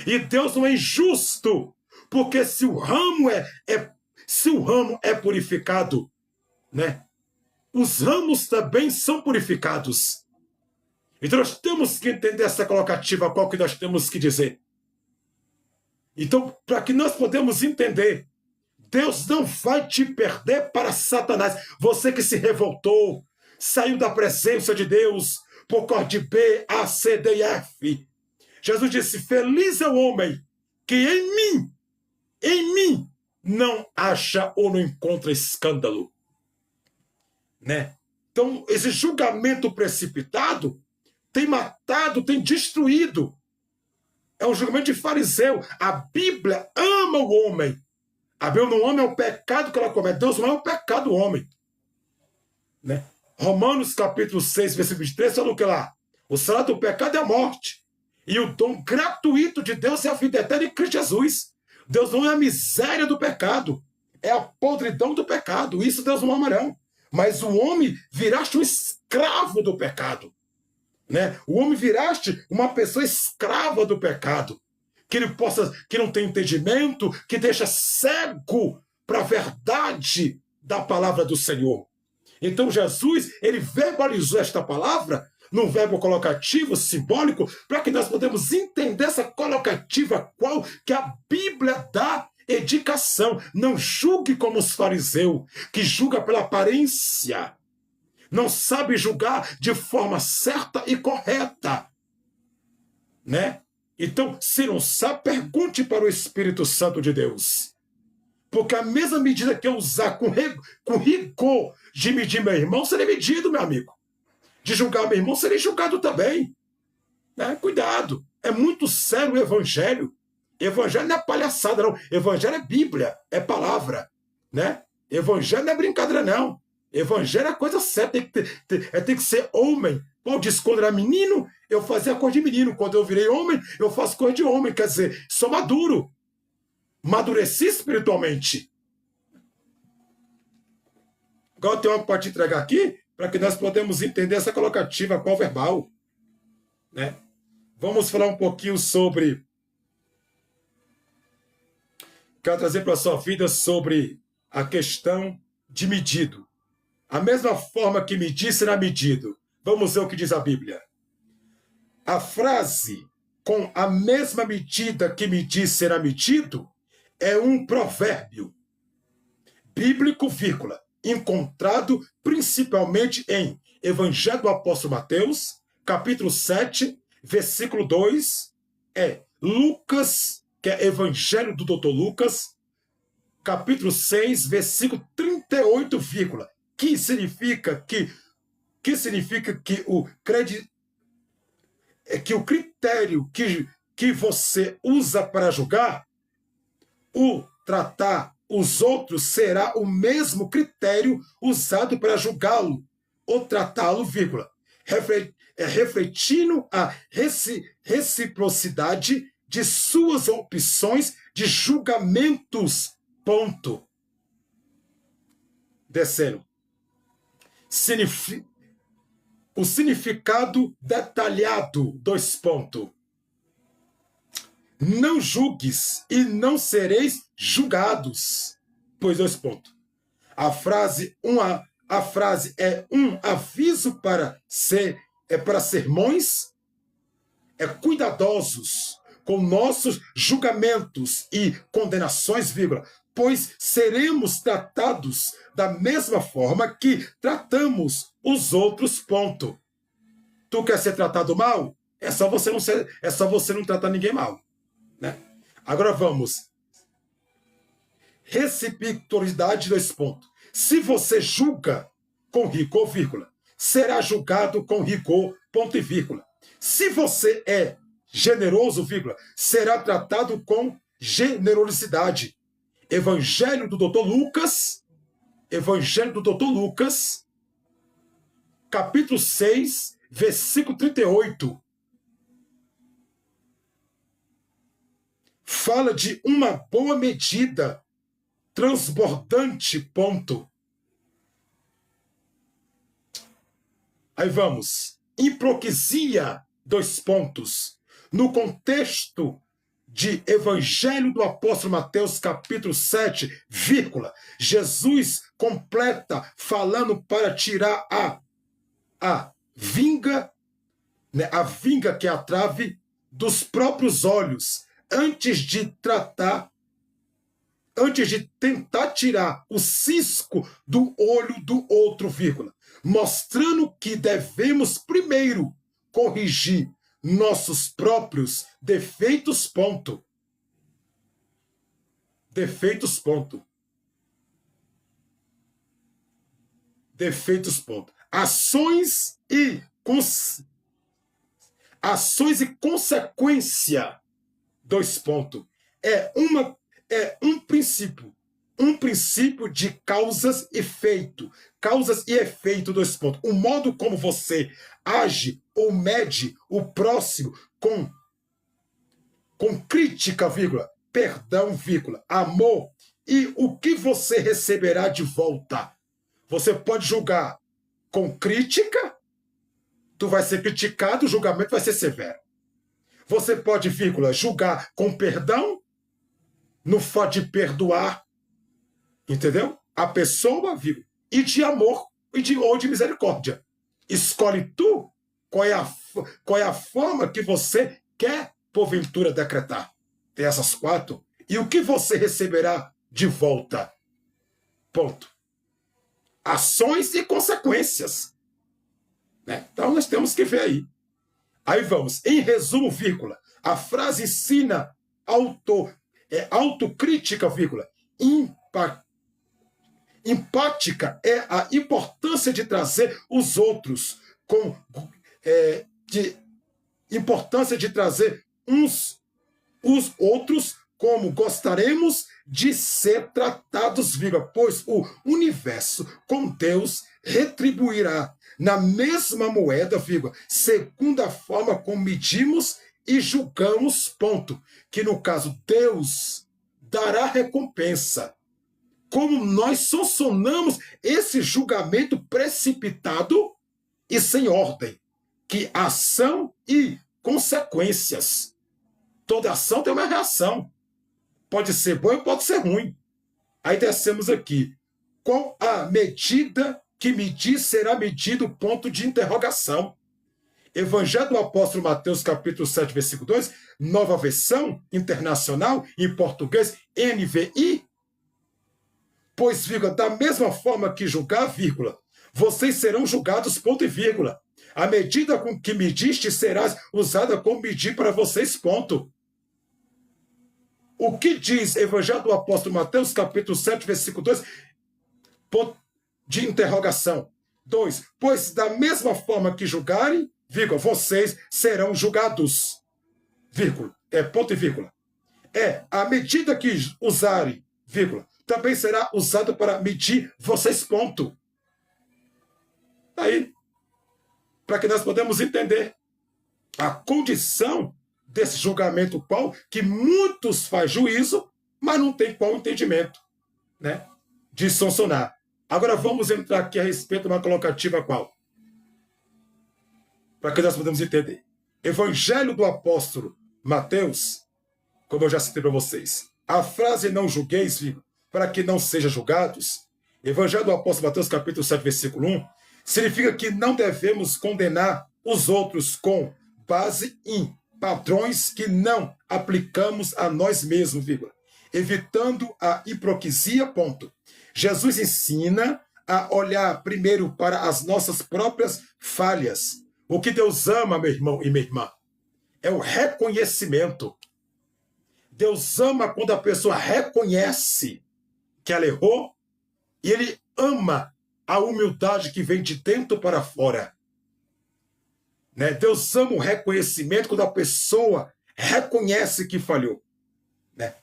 E Deus não é injusto, porque se o ramo é purificado, né? Os ramos também são purificados. Então nós temos que entender essa colocativa, qual que nós temos que dizer. Então, para que nós podemos entender, Deus não vai te perder para Satanás. Você que se revoltou, saiu da presença de Deus por causa de B, A, C, D e F. Jesus disse, feliz é o homem que em mim, não acha ou não encontra escândalo. Né? Então, esse julgamento precipitado tem matado, tem destruído. É um julgamento de fariseu. A Bíblia ama o homem. A Bíblia não ama é o pecado que ela comete. Deus não é o pecado do homem. Né? Romanos capítulo 6, versículo 23, fala o que lá? O salário do pecado é a morte. E o dom gratuito de Deus é a vida eterna em Cristo Jesus. Deus não é a miséria do pecado. É a podridão do pecado. Isso Deus não ama, não. Mas o homem viraste um escravo do pecado. Né? O homem viraste uma pessoa escrava do pecado. Que não tem entendimento, que deixa cego para a verdade da palavra do Senhor. Então Jesus, ele verbalizou esta palavra num verbo colocativo, simbólico, para que nós podemos entender essa colocativa qual que a Bíblia dá indicação. Não julgue como os fariseus, que julga pela aparência. Não sabe julgar de forma certa e correta. Né? Então, se não sabe, pergunte para o Espírito Santo de Deus. Porque a mesma medida que eu usar com rigor de medir meu irmão, serei medido, meu amigo. De julgar meu irmão, serei julgado também. Né? Cuidado. É muito sério o Evangelho. Evangelho não é palhaçada, não. Evangelho é Bíblia, é palavra. Né? Evangelho não é brincadeira, não. Evangelho é coisa séria. Tem que ser homem. Paulo disse, quando era menino, eu fazia coisa de menino. Quando eu virei homem, eu faço coisa de homem. Quer dizer, sou maduro. Madureci espiritualmente. Agora eu tenho uma para te entregar aqui, para que nós podemos entender essa colocativa qual verbal. Né? Vamos falar um pouquinho sobre... Quero trazer para a sua vida sobre a questão de medido. A mesma forma que medir será medido. Vamos ver o que diz a Bíblia. A frase, com a mesma medida que medir será medido, é um provérbio bíblico, vírgula, encontrado principalmente em Evangelho do Apóstolo Mateus, capítulo 7, versículo 2, Lucas, que é Evangelho do Dr. Lucas, capítulo 6, versículo 38, vírgula, que significa que o critério que você usa para julgar, o tratar os outros será o mesmo critério usado para julgá-lo ou tratá-lo, vírgula, refletindo a reciprocidade de suas opções de julgamentos, ponto. Descendo. O significado detalhado, dois pontos. Não julgues e não sereis julgados. Pois dois pontos. A frase é um aviso para sermões, cuidadosos com nossos julgamentos e condenações, vírgula, pois seremos tratados da mesma forma que tratamos os outros, ponto. Tu quer ser tratado mal? É só você não tratar ninguém mal. Né? Agora vamos. Reciprocidade, dois pontos. Se você julga com rigor, vírgula, será julgado com rigor, ponto e vírgula. Se você generoso, vírgula, será tratado com generosidade. Evangelho do Dr. Lucas, capítulo 6, versículo 38. Fala de uma boa medida, transbordante, ponto. Aí vamos. Hipocrisia, dois pontos. No contexto de Evangelho do Apóstolo Mateus, capítulo 7, vírgula, Jesus completa falando para tirar a vinga, né, a vinga que é a trave dos próprios olhos, antes de tentar tirar o cisco do olho do outro, vírgula, mostrando que devemos primeiro corrigir nossos próprios defeitos, ponto. Defeitos, ponto. Defeitos, ponto. Ações e consequência, dois pontos. É um princípio de causas e efeito. Causas e efeito, dois pontos. O modo como você age ou mede o próximo com crítica, vírgula, perdão, vírgula, amor, e o que você receberá de volta. Você pode julgar com crítica, tu vai ser criticado, o julgamento vai ser severo. Você pode, vírgula, julgar com perdão, no fato de perdoar, entendeu? A pessoa, vírgula, e de amor ou de misericórdia. Escolhe tu qual é a forma que você quer, porventura, decretar. Tem essas quatro. E o que você receberá de volta? Ponto. Ações e consequências. Né? Então, nós temos que ver aí. Aí vamos. Em resumo, vírgula, a frase ensina autocrítica, vírgula, empática é a importância de trazer os outros importância de trazer os outros como gostaríamos de ser tratados, vírgula, pois o universo com Deus retribuirá na mesma moeda, vírgula, segundo a forma como medimos e julgamos, ponto. Que no caso Deus dará recompensa. Como nós sancionamos esse julgamento precipitado e sem ordem, que ação e consequências. Toda ação tem uma reação. Pode ser boa e pode ser ruim. Aí descemos aqui. Qual a medida que medir será medido, ponto de interrogação. Evangelho do Apóstolo Mateus, capítulo 7, versículo 2, nova versão internacional, em português, NVI. Pois, vírgula, da mesma forma que julgar, vírgula, vocês serão julgados, ponto e vírgula. A medida com que mediste será usada como medir para vocês, ponto. O que diz Evangelho do Apóstolo Mateus, capítulo 7, versículo 2, ponto de interrogação. 2. Pois da mesma forma que julgarem, vírgula, vocês serão julgados. Vírgula, ponto e vírgula. A medida que usarem, vírgula, também será usada para medir vocês, ponto. Aí, para que nós podemos entender a condição desse julgamento qual que muitos faz juízo, mas não tem qual entendimento, né, de sancionar. Agora vamos entrar aqui a respeito de uma colocativa qual? Para que nós podemos entender. Evangelho do Apóstolo Mateus, como eu já citei para vocês, a frase não julgueis, para que não sejam julgados, Evangelho do Apóstolo Mateus, capítulo 7, versículo 1, significa que não devemos condenar os outros com base em padrões que não aplicamos a nós mesmos, vírgula, evitando a hipocrisia, ponto. Jesus ensina a olhar primeiro para as nossas próprias falhas. O que Deus ama, meu irmão e minha irmã, é o reconhecimento. Deus ama quando a pessoa reconhece que ela errou e Ele ama a humildade que vem de dentro para fora. né? Deus ama o reconhecimento quando a pessoa reconhece que falhou, né?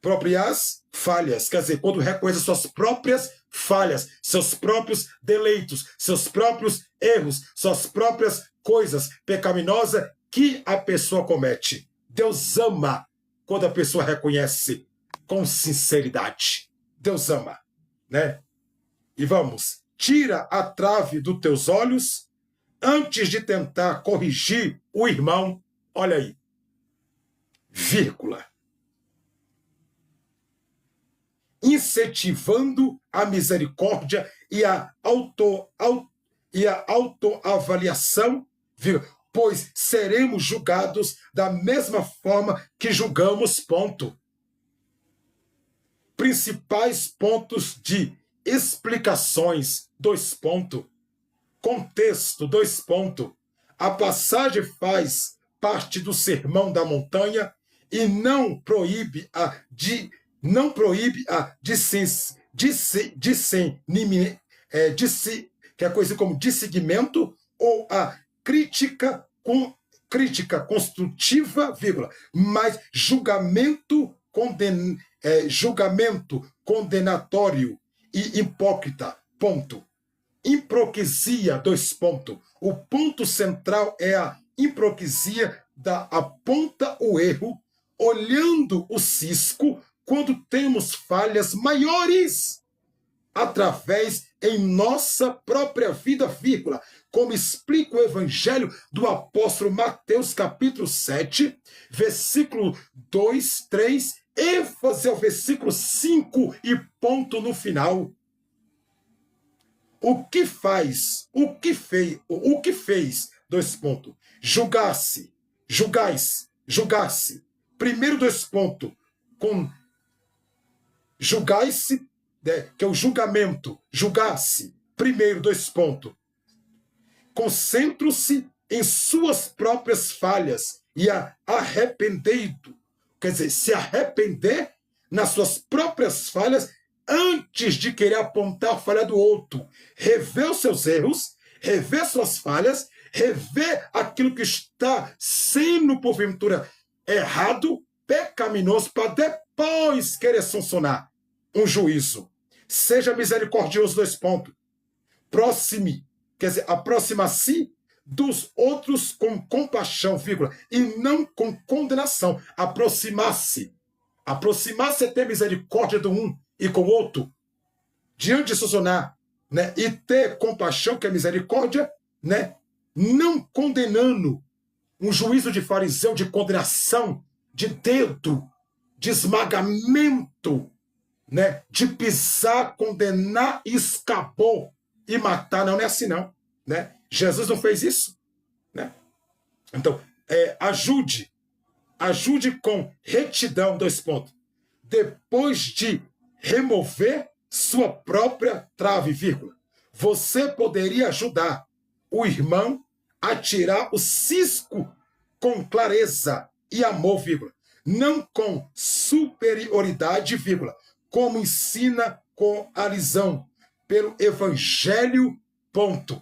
Próprias falhas, quer dizer, quando reconhece suas próprias falhas, seus próprios deleitos, seus próprios erros, suas próprias coisas pecaminosas que a pessoa comete. Deus ama quando a pessoa reconhece com sinceridade. Deus ama, né? E vamos, tira a trave dos teus olhos antes de tentar corrigir o irmão. Olha aí, vírgula. Incentivando a misericórdia e a autoavaliação, pois seremos julgados da mesma forma que julgamos, ponto. Principais pontos de explicações, 2 pontos. Contexto, 2 pontos. A passagem faz parte do Sermão da Montanha e não proíbe a que é coisa como discernimento ou a crítica construtiva, vírgula, mas julgamento condenatório e hipócrita, ponto. Hipocrisia, 2 pontos. O ponto central é a hipocrisia aponta o erro, olhando o cisco quando temos falhas maiores através em nossa própria vida, vírgula, como explica o Evangelho do apóstolo Mateus, capítulo 7, versículo 2, 3, ênfase ao versículo 5 e ponto no final. O que fez, 2 pontos, julgasse. Primeiro 2 pontos, com julgai-se, né, que é o julgamento, julgar-se. Primeiro 2 pontos. Concentram-se em suas próprias falhas e arrependido. Quer dizer, se arrepender nas suas próprias falhas antes de querer apontar a falha do outro. Rever os seus erros, rever suas falhas, rever aquilo que está sendo, porventura, errado, pecaminoso, para depois querer sancionar um juízo. Seja misericordioso, 2 pontos. Quer dizer, aproxima-se dos outros com compaixão, vírgula, e não com condenação. Aproximar-se. Aproximar-se é ter misericórdia do um e com o outro. Diante de sancionar, né, e ter compaixão, que é misericórdia, né, não condenando um juízo de fariseu de condenação, de dedo, de esmagamento, né, de pisar, condenar e escapou e matar. Não é assim, não. Né? Jesus não fez isso. Né? Então, ajude com retidão, 2 pontos. Depois de remover sua própria trave, vírgula, você poderia ajudar o irmão a tirar o cisco com clareza e amor, vírgula, não com superioridade, vírgula, como ensina com a lição pelo Evangelho, ponto.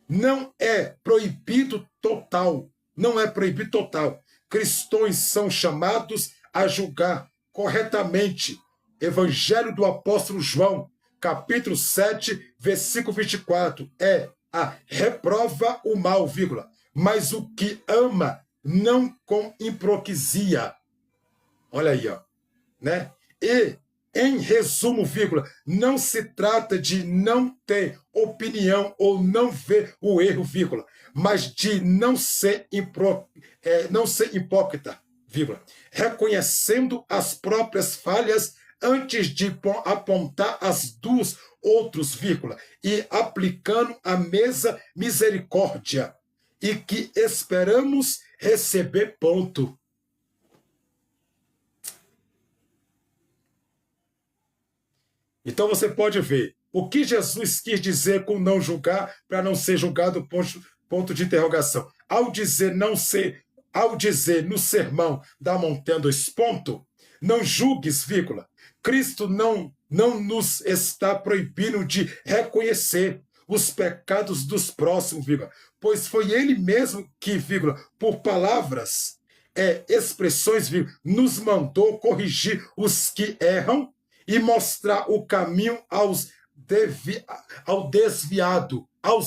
Não é proibido total. Não é proibido total. Cristãos são chamados a julgar corretamente. Evangelho do apóstolo João, capítulo 7, versículo 24. Reprova o mal, vírgula, mas o que ama, não com hipocrisia. Olha aí, ó. Né? E, em resumo, vírgula, não se trata de não ter opinião ou não ver o erro, vírgula, mas de não ser hipócrita, vírgula, reconhecendo as próprias falhas antes de apontar as dos outros, vírgula, e aplicando a mesma misericórdia, e que esperamos receber, ponto. Então você pode ver o que Jesus quis dizer com não julgar, para não ser julgado, ponto de interrogação. Ao dizer no sermão da montanha, 2 pontos, não julgues, vírgula, Cristo não nos está proibindo de reconhecer os pecados dos próximos, vírgula, pois foi ele mesmo que, vírgula, por palavras, expressões, vírgula, nos mandou corrigir os que erram e mostrar o caminho aos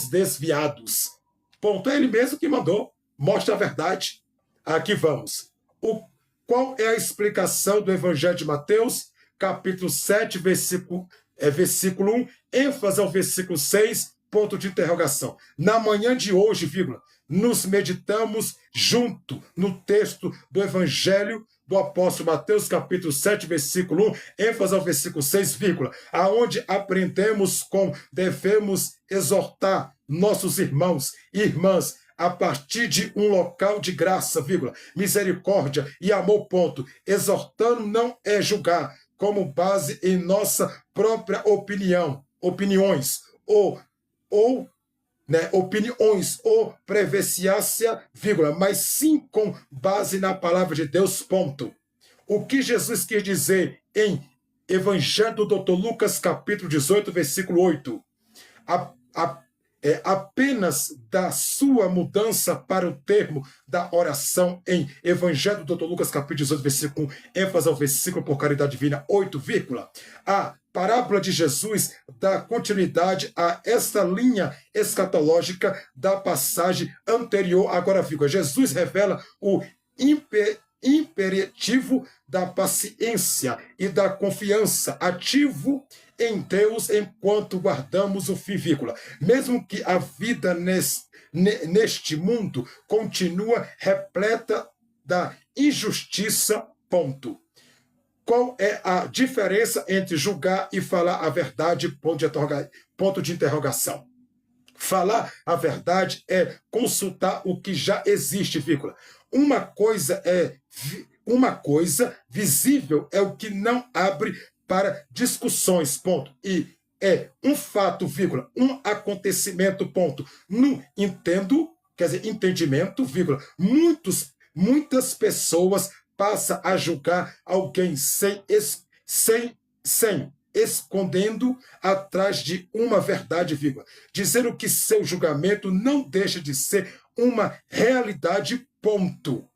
desviados. Ponto. É ele mesmo que mandou. Mostra a verdade. Aqui vamos. Qual é a explicação do Evangelho de Mateus, capítulo 7, versículo 1, ênfase ao versículo 6, ponto de interrogação. Na manhã de hoje, vírgula, nos meditamos junto no texto do Evangelho do apóstolo Mateus, capítulo 7, versículo 1, ênfase ao versículo 6, vírgula, aonde aprendemos como devemos exortar nossos irmãos e irmãs a partir de um local de graça, vírgula, misericórdia e amor, ponto. Exortando não é julgar, como base em nossa própria opiniões ou preferência, vírgula, mas sim com base na palavra de Deus, ponto. O que Jesus quis dizer em Evangelho do Dr. Lucas, capítulo 18, versículo 8, apenas da sua mudança para o termo da oração em Evangelho do Dr. Lucas, capítulo 18, versículo 1, ênfase ao versículo por caridade divina 8, vírgula, a parábola de Jesus dá continuidade a esta linha escatológica da passagem anterior, agora, vírgula, Jesus revela o imperativo da paciência e da confiança ativo em Deus enquanto guardamos o fim, vírgula. Mesmo que a vida neste mundo continua repleta da injustiça, ponto. Qual é a diferença entre julgar e falar a verdade, ponto de interrogação. Falar a verdade é consultar o que já existe, vírgula. Uma coisa visível é o que não abre para discussões, ponto. E é um fato, vírgula, um acontecimento, ponto. No entendimento, vírgula, muitas pessoas passam a julgar alguém sem escondendo atrás de uma verdade, vírgula, dizendo que seu julgamento não deixa de ser uma realidade, ponto.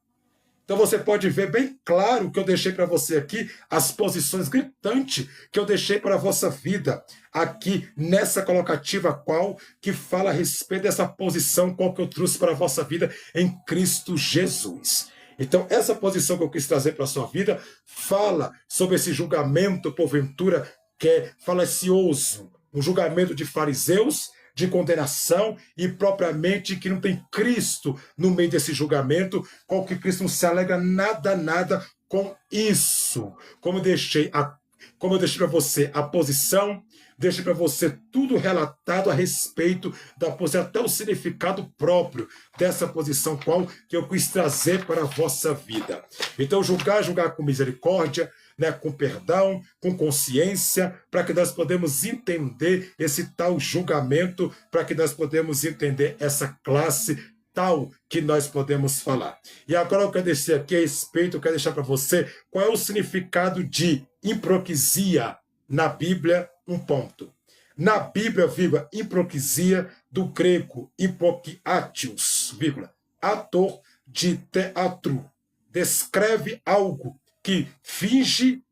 Então você pode ver bem claro que eu deixei para você aqui as posições gritantes que eu deixei para a vossa vida aqui nessa colocativa qual que fala a respeito dessa posição qual que eu trouxe para a vossa vida em Cristo Jesus. Então essa posição que eu quis trazer para a sua vida fala sobre esse julgamento, porventura, que é falacioso, um julgamento de fariseus, de condenação e propriamente que não tem Cristo no meio desse julgamento, com que Cristo não se alegra nada com isso. Como eu deixei para você a posição, deixei para você tudo relatado a respeito da posição, até o significado próprio dessa posição qual que eu quis trazer para a vossa vida. Então julgar com misericórdia, com perdão, com consciência, para que nós podemos entender esse tal julgamento, para que nós podemos entender essa classe tal que nós podemos falar. E agora eu quero deixar aqui a respeito, eu quero deixar para você qual é o significado de hipocrisia na Bíblia, um ponto. Na Bíblia, vírgula, hipocrisia do grego hipokiatios, vírgula, ator de teatro, descreve algo que finge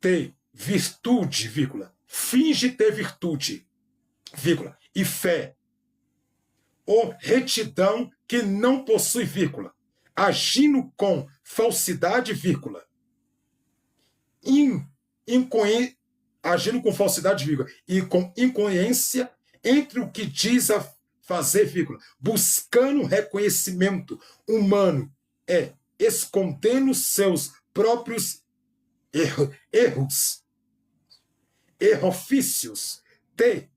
ter virtude, vírgula, finge ter virtude, vírgula, e fé, ou retidão que não possui, vírgula, agindo com falsidade, vírgula, agindo com falsidade, vírgula, e com incoerência entre o que diz a fazer, vírgula, buscando reconhecimento humano, escondendo seus próprios ofícios, ter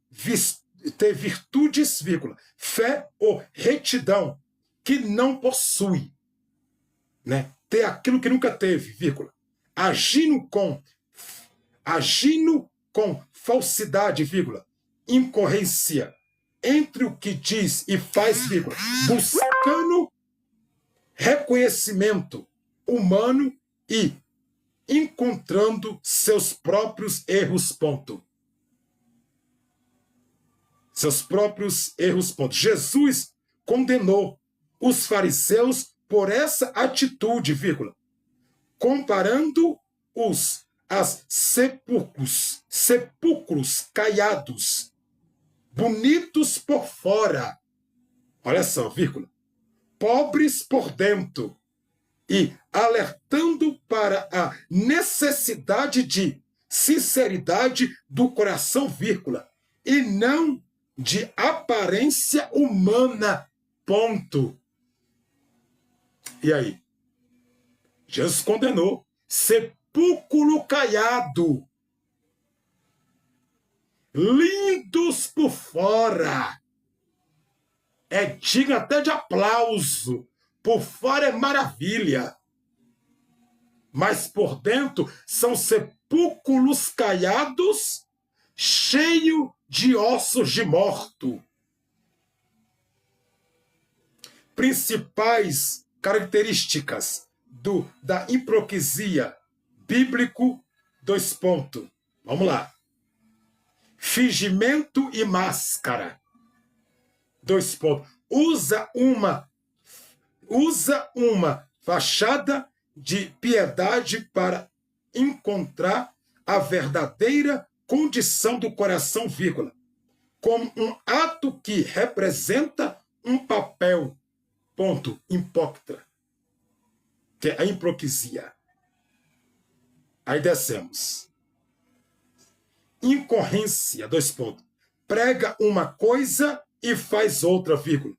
virtudes, vírgula, fé ou retidão que não possui, ter aquilo que nunca teve, vírgula, agindo com falsidade, vírgula, incoerência entre o que diz e faz, vírgula, buscando reconhecimento humano e encontrando seus próprios erros, ponto. Seus próprios erros, ponto. Jesus condenou os fariseus por essa atitude, vírgula, comparando-os as sepulcros caiados, bonitos por fora, olha só, vírgula, pobres por dentro, e alertando para a necessidade de sinceridade do coração, vírgula, e não de aparência humana, ponto. E aí? Jesus condenou sepulcro caiado, lindos por fora, é digno até de aplauso, por fora é maravilha, mas por dentro são sepulcros caiados, cheio de ossos de morto. Principais características da hipocrisia bíblico, 2 pontos. Vamos lá. Fingimento e máscara. 2 pontos. Usa uma fachada de piedade para encontrar a verdadeira condição do coração, vírgula, como um ato que representa um papel, ponto, hipócrita, que é a hipocrisia. Aí descemos. Incorrência, 2 pontos. Prega uma coisa e faz outra, vírgula.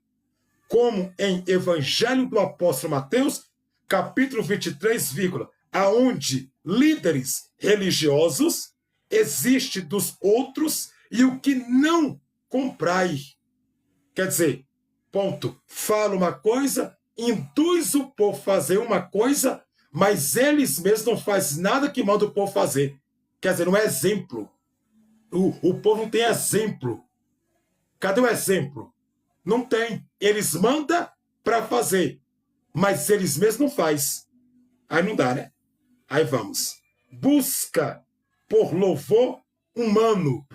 Como em Evangelho do Apóstolo Mateus, capítulo 23, vírgula, aonde líderes religiosos existe dos outros e o que não comprai. Quer dizer, ponto, fala uma coisa, induz o povo a fazer uma coisa, mas eles mesmos não fazem nada que manda o povo fazer. Quer dizer, não é exemplo. O povo não tem exemplo. Cadê o exemplo? Não tem. Eles mandam para fazer, mas eles mesmos não fazem. Aí não dá, né? Aí vamos. Busca por louvor humano.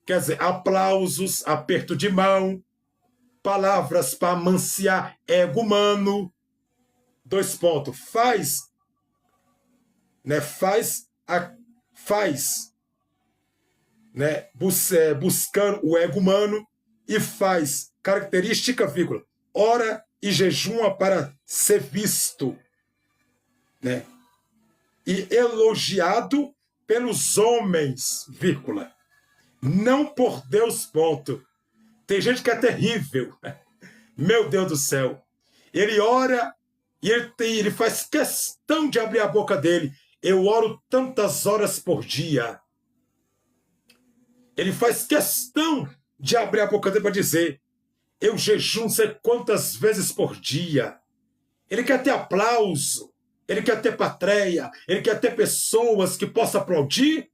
Quer dizer, aplausos, aperto de mão, palavras para amanciar ego humano. 2 pontos. Faz, né? Né? Buscando o ego humano e faz característica, vírgula, ora e jejuma para ser visto, né? E elogiado pelos homens, vírgula, não por Deus, ponto. Tem gente que é terrível, meu Deus do céu. Ele ora e ele faz questão de abrir a boca dele. Eu oro tantas horas por dia. Ele faz questão de abrir a boca dele para dizer, eu jejum não sei quantas vezes por dia. Ele quer ter aplauso, ele quer ter plateia, ele quer ter pessoas que possam aplaudir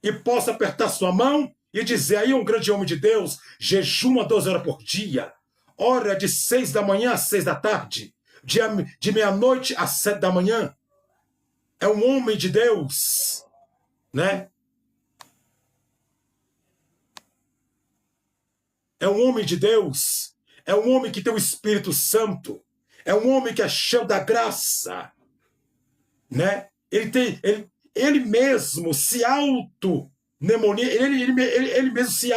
e possam apertar sua mão e dizer, aí um grande homem de Deus, jejuma 12 horas por dia, ora de 6 da manhã às 6 da tarde, de meia-noite às 7 da manhã. É um homem de Deus, né? É um homem de Deus, é um homem que tem o Espírito Santo, é um homem que é cheio da graça, né? Ele mesmo se ele mesmo se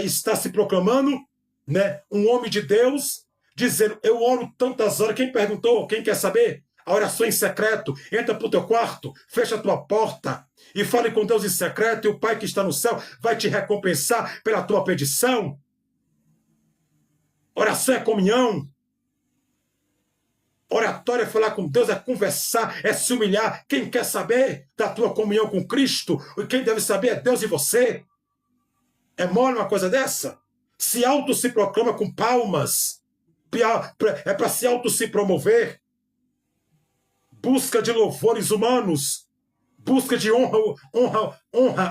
está se proclamando, né? Um homem de Deus, dizendo, eu oro tantas horas. Quem perguntou? Quem quer saber? A oração em secreto. Entra para o teu quarto, fecha a tua porta e fale com Deus em secreto, e o Pai que está no céu vai te recompensar pela tua petição. Oração é comunhão. Oratória é falar com Deus, é conversar, é se humilhar. Quem quer saber da tua comunhão com Cristo, e quem deve saber é Deus e você. É mole uma coisa dessa? Se proclama com palmas. É para se promover. Busca de louvores humanos. Busca de honra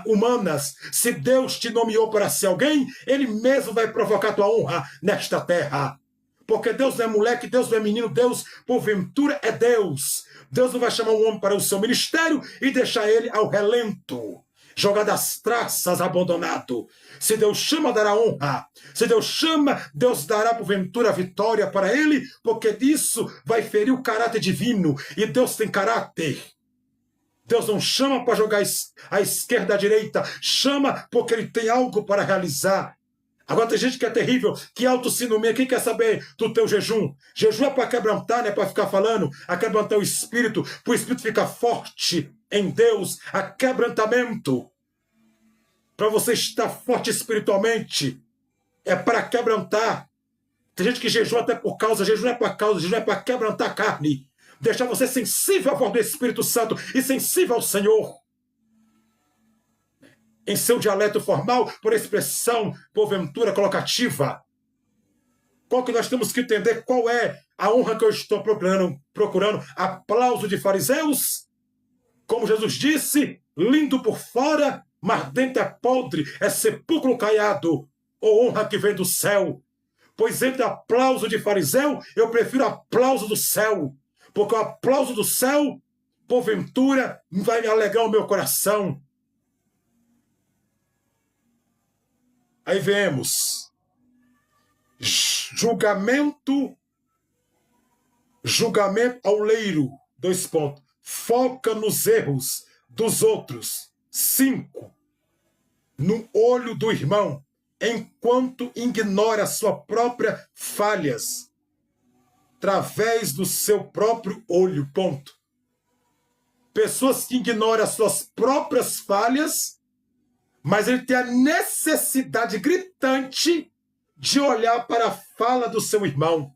humanas. Se Deus te nomeou para ser alguém, Ele mesmo vai provocar tua honra nesta terra. Porque Deus não é moleque, Deus não é menino, Deus, porventura, é Deus. Deus não vai chamar um homem para o seu ministério e deixar ele ao relento. jogado às traças, abandonado. Se Deus chama, dará honra. Se Deus chama, Deus dará porventura a vitória para ele, porque disso vai ferir o caráter divino. E Deus tem caráter. Deus não chama para jogar à esquerda, à direita. Chama porque ele tem algo para realizar. Agora tem gente que é terrível, que auto-se nomeia. Quem quer saber do teu jejum? Jejum é para quebrantar, não é para ficar falando. A quebrantar o espírito, para o espírito ficar forte em Deus. A quebrantamento. Para você estar forte espiritualmente. É para quebrantar. Tem gente que jejua até por causa. Jejum não é para causa, jejum é para quebrantar a carne. Deixar você sensível à voz do Espírito Santo e sensível ao Senhor. Em seu dialeto formal, por expressão, porventura colocativa. Qual que nós temos que entender? Qual é a honra que eu estou procurando? Aplauso de fariseus? Como Jesus disse, lindo por fora, mas dentro é podre, é sepulcro caiado, ou honra que vem do céu. Pois entre aplauso de fariseu, eu prefiro aplauso do céu, porque o aplauso do céu, porventura, vai me alegrar o meu coração. Aí vemos julgamento ao leiro, 2 pontos. Foca nos erros dos outros. 5. No olho do irmão, enquanto ignora a sua própria falhas, através do seu próprio olho. Ponto. Pessoas que ignoram as suas próprias falhas, mas ele tem a necessidade gritante de olhar para a fala do seu irmão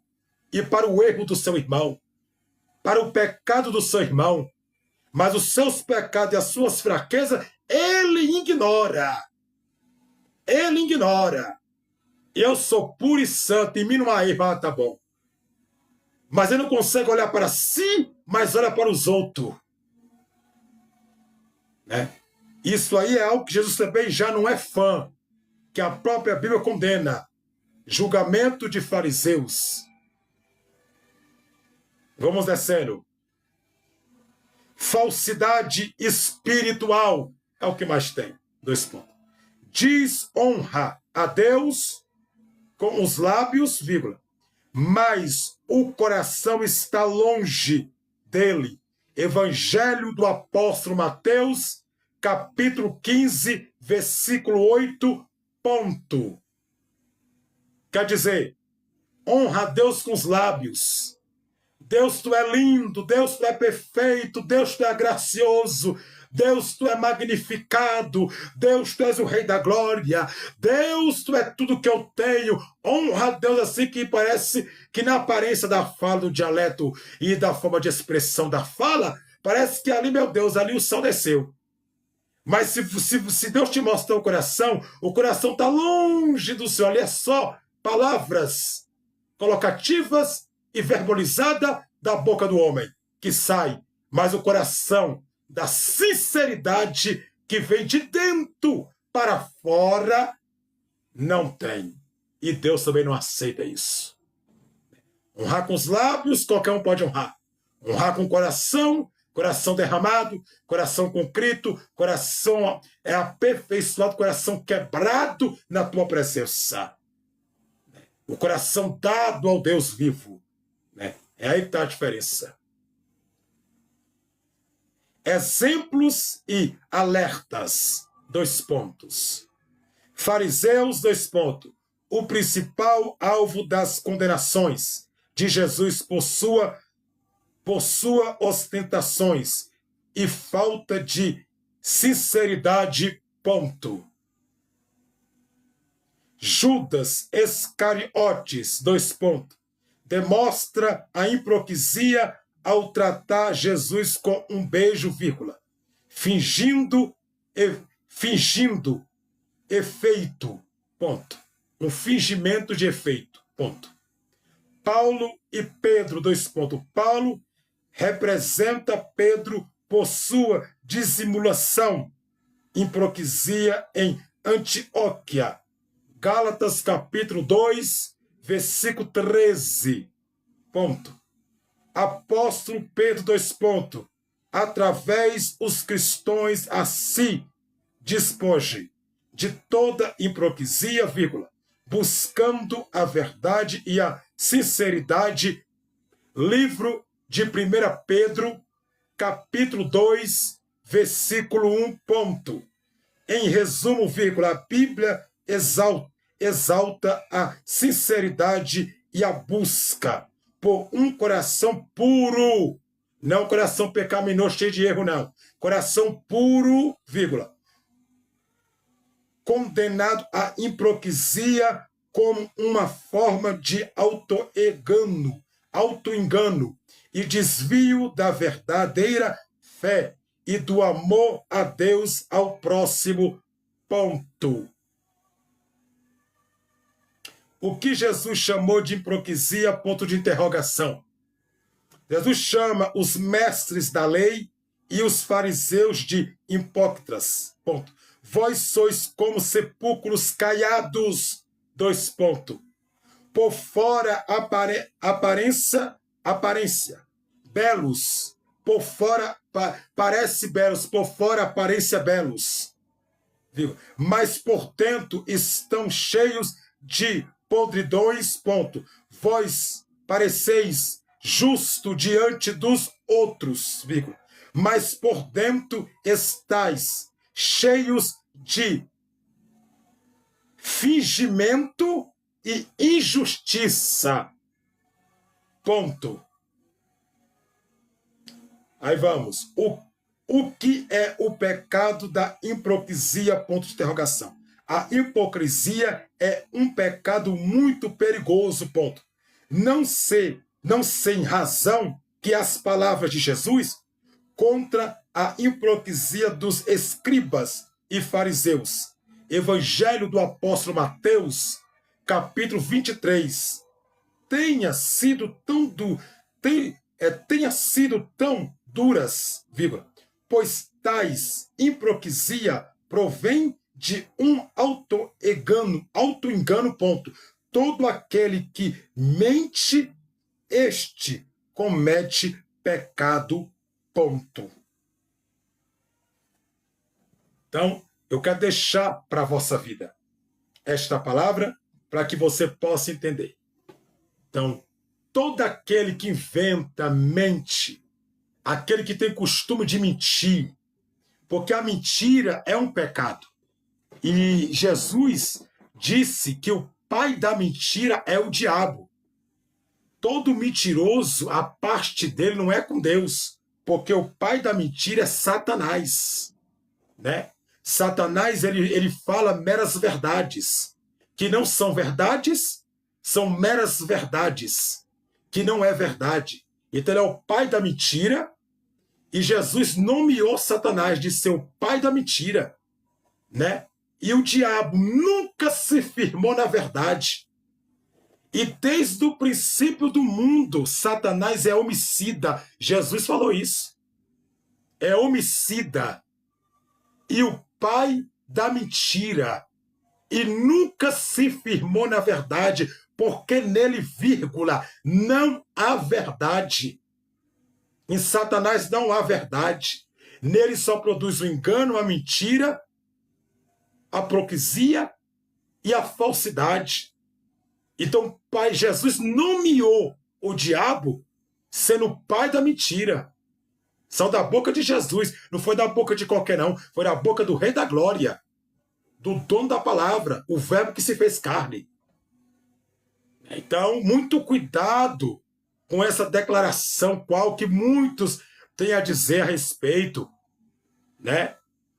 e para o erro do seu irmão, para o pecado do seu irmão. Mas os seus pecados e as suas fraquezas, ele ignora. Ele ignora. Eu sou puro e santo, em mim não há erro, tá bom. Mas ele não consegue olhar para si, mas olha para os outros. Né? Isso aí é algo que Jesus também já não é fã, que a própria Bíblia condena. Julgamento de fariseus. Vamos descendo. Falsidade espiritual é o que mais tem. 2 pontos. Desonra a Deus com os lábios, vírgula, mas o coração está longe dele. Evangelho do apóstolo Mateus, capítulo 15, versículo 8, ponto. Quer dizer, honra a Deus com os lábios. Deus, tu é lindo, Deus, tu é perfeito, Deus, tu é gracioso, Deus, tu é magnificado, Deus, tu és o Rei da Glória, Deus, tu é tudo que eu tenho. Honra a Deus assim que parece que na aparência da fala, do dialeto e da forma de expressão da fala, parece que ali, meu Deus, ali o céu desceu. Mas se Deus te mostrar o coração está longe do céu, ali é só palavras colocativas e verbalidade da boca do homem que sai, mas o coração da sinceridade que vem de dentro para fora não tem. E Deus também não aceita isso. Honrar com os lábios, qualquer um pode honrar. Honrar com o coração, coração derramado, coração contrito, coração aperfeiçoado, coração quebrado na tua presença. O coração dado ao Deus vivo. É aí que está a diferença. Exemplos e alertas. 2 pontos. Fariseus, 2 pontos. O principal alvo das condenações de Jesus por suas ostentações e falta de sinceridade. Ponto. Judas Iscariotes, 2 pontos. Demonstra a hipocrisia ao tratar Jesus com um beijo, vírgula, fingindo efeito, ponto. Um fingimento de efeito, ponto. Paulo e Pedro, 2 pontos. Paulo representa Pedro por sua dissimulação, hipocrisia em Antioquia. Gálatas, capítulo 2, versículo 13. Ponto. Apóstolo Pedro, 2 pontos. Através os cristãos assim despoje de toda hipocrisia, vírgula, buscando a verdade e a sinceridade. Livro de 1 Pedro, capítulo 2, versículo 1, ponto. Em resumo, vírgula, a Bíblia exalta a sinceridade e a busca por um coração puro, não coração pecaminoso cheio de erro, não. Coração puro, vírgula, condenado à hipocrisia como uma forma de autoengano e desvio da verdadeira fé e do amor a Deus ao próximo, ponto. O que Jesus chamou de hipocrisia, ponto de interrogação. Jesus chama os mestres da lei e os fariseus de hipócritas, ponto. Vós sois como sepulcros caiados, dois pontos. Por fora aparência, belos. Por fora parece belos, por fora aparência belos. Viu? Mas por dentro estão cheios de podridões, ponto. Vós pareceis justo diante dos outros, vírgula. Mas por dentro estáis cheios de fingimento e injustiça, ponto. Aí vamos. O que é o pecado da hipocrisia, ponto de interrogação. A hipocrisia é um pecado muito perigoso, ponto. Não sem razão que as palavras de Jesus contra a hipocrisia dos escribas e fariseus. Evangelho do apóstolo Mateus, capítulo 23. Tenha sido tão duras, vírgula, pois tais hipocrisia provém de um autoengano, ponto. Todo aquele que mente, este comete pecado, ponto. Então, eu quero deixar para a vossa vida esta palavra para que você possa entender. Então, todo aquele que inventa, mente, aquele que tem costume de mentir, porque a mentira é um pecado. E Jesus disse que o pai da mentira é o diabo. Todo mentiroso, a parte dele não é com Deus, porque o pai da mentira é Satanás, né? Satanás, ele fala meras verdades, que não são verdades, são meras verdades, que não é verdade. Então ele é o pai da mentira, e Jesus nomeou Satanás de ser o pai da mentira, né? E o diabo nunca se firmou na verdade. E desde o princípio do mundo, Satanás é homicida. Jesus falou isso. É homicida. E o pai da mentira. E nunca se firmou na verdade, porque nele, vírgula, não há verdade. Em Satanás não há verdade. Nele só produz o engano, a mentira, a hipocrisia e a falsidade. Então, o Pai Jesus nomeou o diabo sendo o pai da mentira. Saiu da boca de Jesus, não foi da boca de qualquer não, foi da boca do Rei da Glória, do dono da palavra, o verbo que se fez carne. Então, muito cuidado com essa declaração, qual que muitos têm a dizer a respeito, né?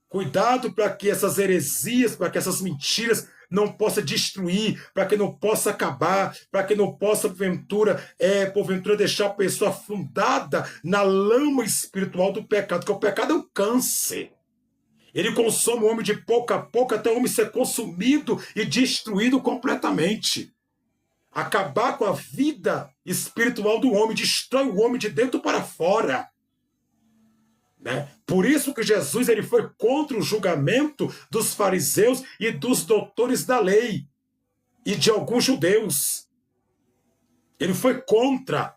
Cuidado para que essas heresias, para que essas mentiras não possam destruir, para que não possa acabar, para que não possa, porventura, deixar a pessoa afundada na lama espiritual do pecado, porque o pecado é um câncer. Ele consome o homem de pouco a pouco até o homem ser consumido e destruído completamente. Acabar com a vida espiritual do homem, destrói o homem de dentro para fora. Né? Por isso que Jesus ele foi contra o julgamento dos fariseus e dos doutores da lei e de alguns judeus. Ele foi contra.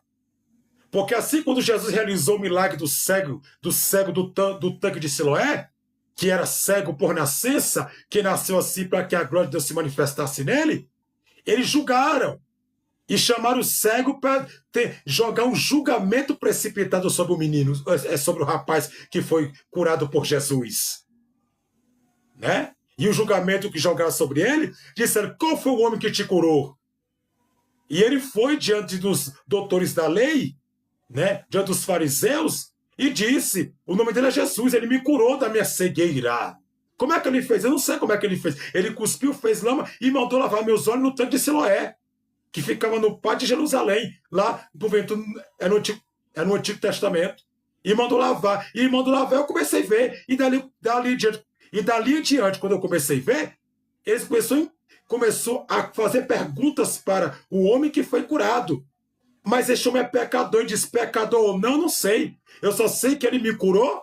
Porque assim quando Jesus realizou o milagre do cego do tanque de Siloé, que era cego por nascença, que nasceu assim para que a glória de Deus se manifestasse nele, eles julgaram e chamaram o cego para jogar um julgamento precipitado sobre o menino, sobre o rapaz que foi curado por Jesus. Né? E o julgamento que jogaram sobre ele, disseram: qual foi o homem que te curou? E ele foi diante dos doutores da lei, né? Diante dos fariseus, e disse: o nome dele é Jesus, ele me curou da minha cegueira. Como é que ele fez? Eu não sei como é que ele fez. Ele cuspiu, fez lama e mandou lavar meus olhos no tanque de Siloé, que ficava no pátio de Jerusalém, lá, porventura, é no Antigo Testamento. E mandou lavar. E mandou lavar, eu comecei a ver. E dali em diante, quando eu comecei a ver, eles começou a fazer perguntas para o homem que foi curado. Mas esse homem é pecador, e diz: pecador ou não, não sei. Eu só sei que ele me curou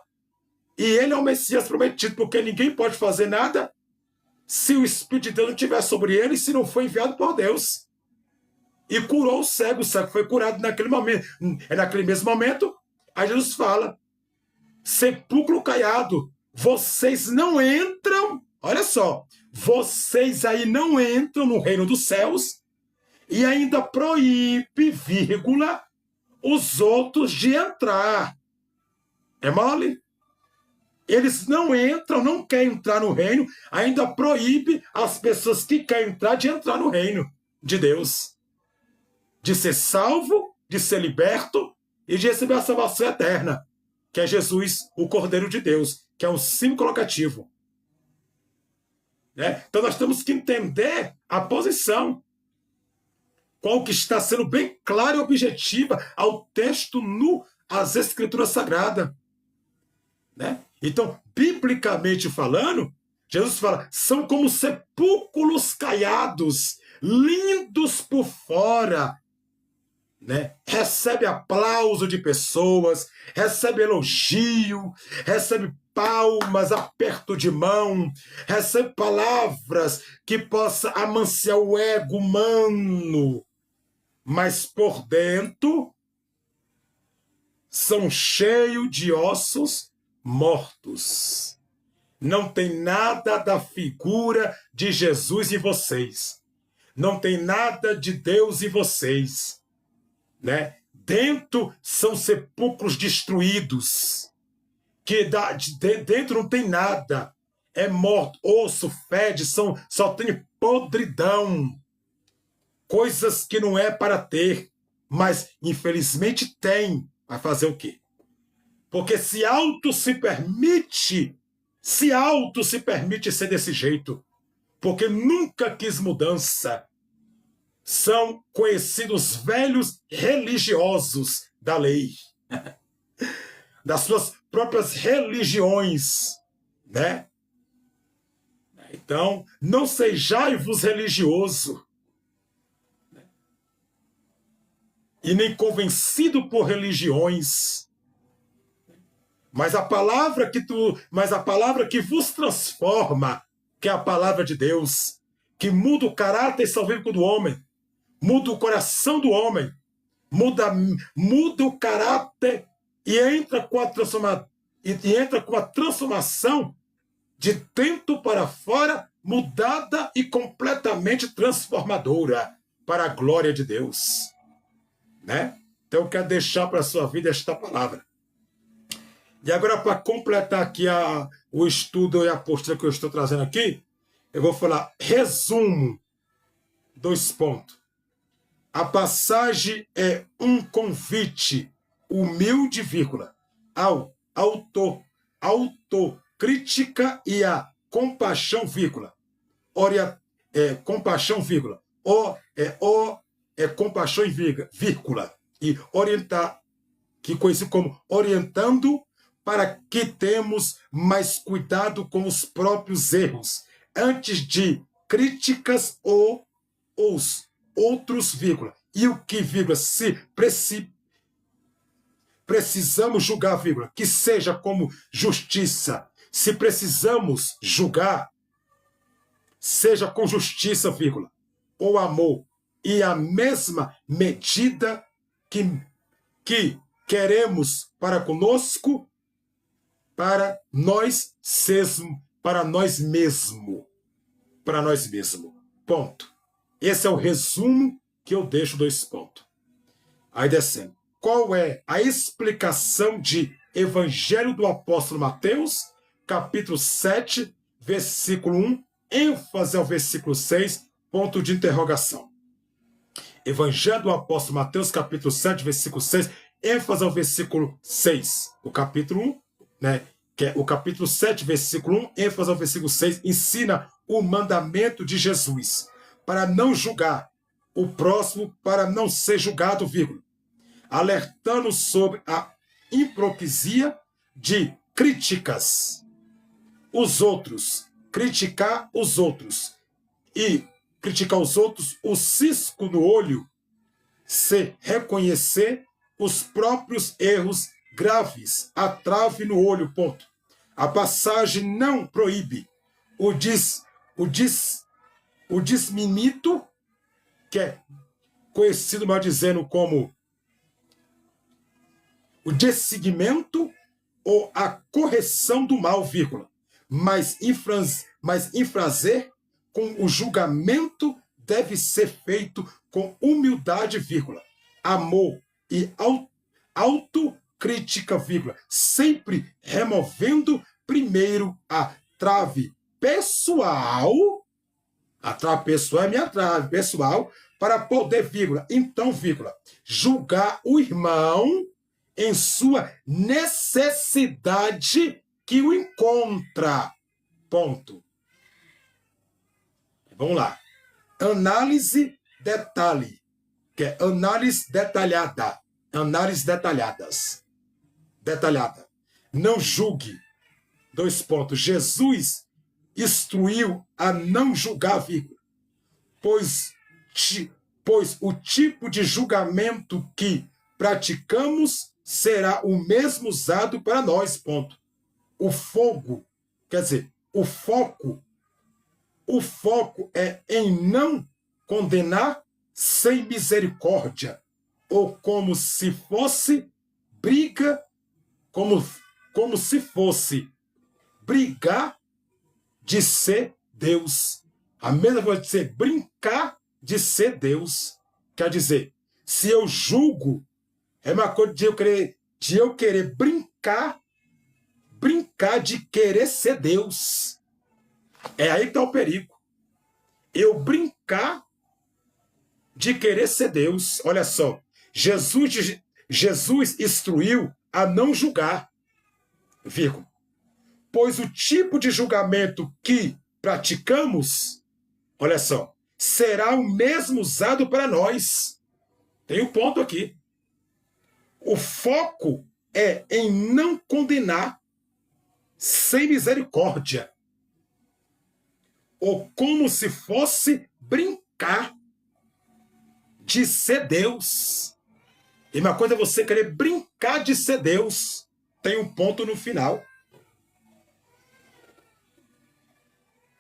e ele é o Messias prometido, porque ninguém pode fazer nada se o Espírito de Deus não estiver sobre ele, se não foi enviado por Deus. E curou o cego foi curado naquele momento. É naquele mesmo momento, aí Jesus fala: sepulcro caiado, vocês não entram, olha só, vocês aí não entram no reino dos céus e ainda proíbe, vírgula, os outros de entrar. É mole? Eles não entram, não querem entrar no reino, ainda proíbe as pessoas que querem entrar de entrar no reino de Deus. De ser salvo, de ser liberto e de receber a salvação eterna, que é Jesus, o Cordeiro de Deus, que é um símbolo colocativo. Né? Então nós temos que entender a posição, qual que está sendo bem clara e objetiva ao texto às Escrituras Sagradas. Né? Então, biblicamente falando, Jesus fala: são como sepulcros caiados, lindos por fora, né? Recebe aplauso de pessoas, recebe elogio, recebe palmas, aperto de mão, recebe palavras que possa amanciar o ego humano, mas por dentro são cheios de ossos mortos. Não tem nada da figura de Jesus em vocês. Não tem nada de Deus em vocês. Né? Dentro são sepulcros destruídos, que dentro não tem nada, é morto, osso, fede, só tem podridão, coisas que não é para ter, mas infelizmente tem. Vai fazer o quê? Porque se permite ser desse jeito, porque nunca quis mudança. São conhecidos velhos religiosos da lei, das suas próprias religiões, né? Então, não sejai-vos religioso, né? E nem convencido por religiões, mas a palavra que vos transforma, que é a palavra de Deus, que muda o caráter salvífico do homem, muda o coração do homem, muda o caráter e entra com a transformação de dentro para fora, mudada e completamente transformadora para a glória de Deus. Né? Então eu quero deixar para a sua vida esta palavra. E agora, para completar aqui o estudo e a postura que eu estou trazendo aqui, eu vou falar resumo, 2 pontos. A passagem é um convite humilde, vírgula, ao autocrítica e a compaixão, vírgula. Compaixão, vírgula. Compaixão, vírgula. E orientar, que conhecido como orientando para que temos mais cuidado com os próprios erros, antes de críticas ou os outros, vírgula. E o que, vírgula, se precisamos julgar, vírgula, que seja como justiça. Se precisamos julgar, seja com justiça, vírgula, ou amor, e a mesma medida que queremos para conosco, para nós mesmos. Ponto. Esse é o resumo que eu deixo dois pontos. Aí descendo. Qual é a explicação de Evangelho do Apóstolo Mateus, capítulo 7, versículo 1, ênfase ao versículo 6, ponto de interrogação. Evangelho do Apóstolo Mateus, capítulo 7, versículo 6, ênfase ao versículo 6. O capítulo 1, né, que é o capítulo 7, versículo 1, ênfase ao versículo 6, ensina o mandamento de Jesus para não julgar o próximo, para não ser julgado, vírgula, alertando sobre a hipocrisia de críticas os outros, criticar os outros e criticar os outros, o cisco no olho, se reconhecer os próprios erros graves, a trave no olho, ponto. A passagem não proíbe o desminito, que é conhecido mal dizendo como o desseguimento ou a correção do mal, vírgula, mas infrazer com o julgamento deve ser feito com humildade, vírgula, amor e autocrítica, vírgula, sempre removendo primeiro a trave pessoal. A trave pessoal é minha trave pessoal, para poder, vírgula, então, vírgula, julgar o irmão em sua necessidade que o encontra. Ponto. Vamos lá. Análise detalhe, que é análise detalhada. Análise detalhadas. Detalhada. Não julgue. Dois pontos. Jesus instruiu a não julgar, vírgula, pois o tipo de julgamento que praticamos será o mesmo usado para nós, ponto. O fogo, quer dizer, o foco é em não condenar sem misericórdia, ou como se fosse briga, como se fosse brigar de ser Deus. A mesma coisa de ser brincar de ser Deus. Quer dizer, se eu julgo, é uma coisa de eu querer brincar de querer ser Deus. É aí que está o perigo. Eu brincar de querer ser Deus. Olha só, Jesus instruiu a não julgar, vírgula, pois o tipo de julgamento que praticamos, olha só, será o mesmo usado para nós. Tem um ponto aqui. O foco é em não condenar sem misericórdia, ou como se fosse brincar de ser Deus. E uma coisa é você querer brincar de ser Deus. Tem um ponto no final.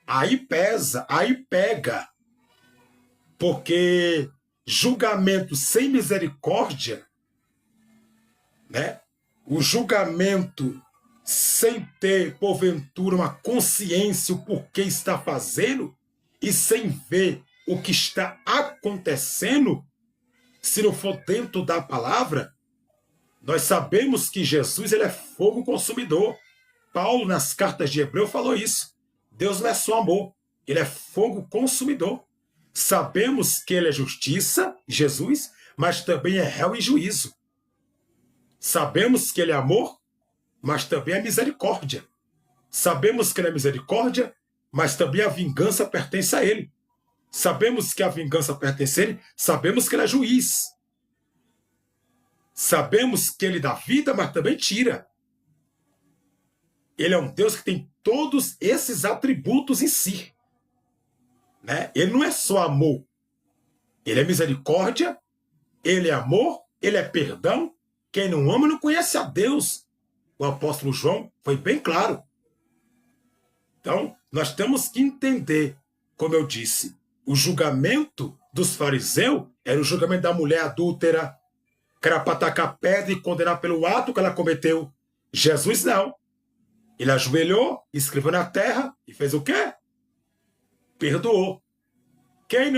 Aí pesa, aí pega. Porque julgamento sem misericórdia, né? O julgamento sem ter, porventura, uma consciência o porquê está fazendo e sem ver o que está acontecendo, se não for dentro da palavra, nós sabemos que Jesus ele é fogo consumidor. Paulo, nas cartas de Hebreu, falou isso. Deus não é só amor, ele é fogo consumidor. Sabemos que ele é justiça, Jesus, mas também é réu e juízo. Sabemos que ele é amor, mas também é misericórdia. Sabemos que ele é misericórdia, mas também a vingança pertence a ele. Sabemos que a vingança pertence a ele, sabemos que ele é juiz. Sabemos que ele dá vida, mas também tira. Ele é um Deus que tem todos esses atributos em si. Né? Ele não é só amor. Ele é misericórdia, ele é amor, ele é perdão. Quem não ama não conhece a Deus. O apóstolo João foi bem claro. Então, nós temos que entender, como eu disse, o julgamento dos fariseus era o julgamento da mulher adúltera, que era para atacar pedra e condenar pelo ato que ela cometeu. Jesus não. Ele ajoelhou, escreveu na terra e fez o quê? Perdoou. Quem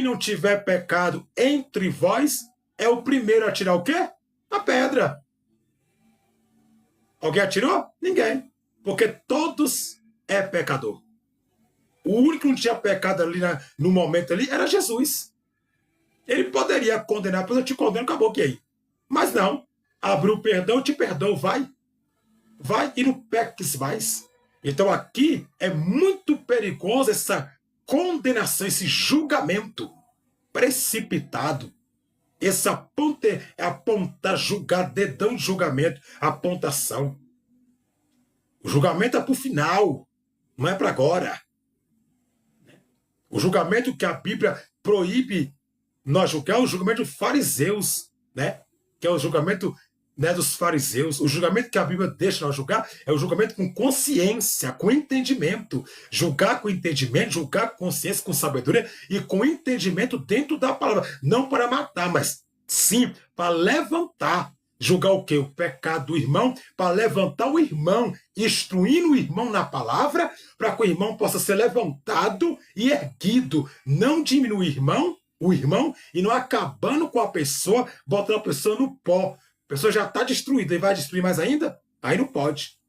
não tiver pecado entre vós é o primeiro a tirar o quê? A pedra. Alguém atirou? Ninguém. Porque todos é pecador. O único que não tinha pecado ali no momento ali era Jesus. Ele poderia condenar, pois eu te condeno, acabou que aí. Mas não. Abriu o perdão, eu te perdoo, vai. Vai e não peques mais. Então aqui é muito perigoso essa condenação, esse julgamento precipitado. Esse apontar, julgar, dedão de julgamento, apontação. O julgamento é para o final, não é para agora. O julgamento que a Bíblia proíbe nós julgar é o julgamento dos fariseus, né? Que é o julgamento, né, dos fariseus. O julgamento que a Bíblia deixa nós julgar é o julgamento com consciência, com entendimento. Julgar com entendimento, julgar com consciência, com sabedoria e com entendimento dentro da palavra. Não para matar, mas sim para levantar. Julgar o quê? O pecado do irmão, para levantar o irmão, instruindo o irmão na palavra, para que o irmão possa ser levantado e erguido. Não diminuir o irmão, e não acabando com a pessoa, botando a pessoa no pó. A pessoa já está destruída e vai destruir mais ainda? Aí não pode.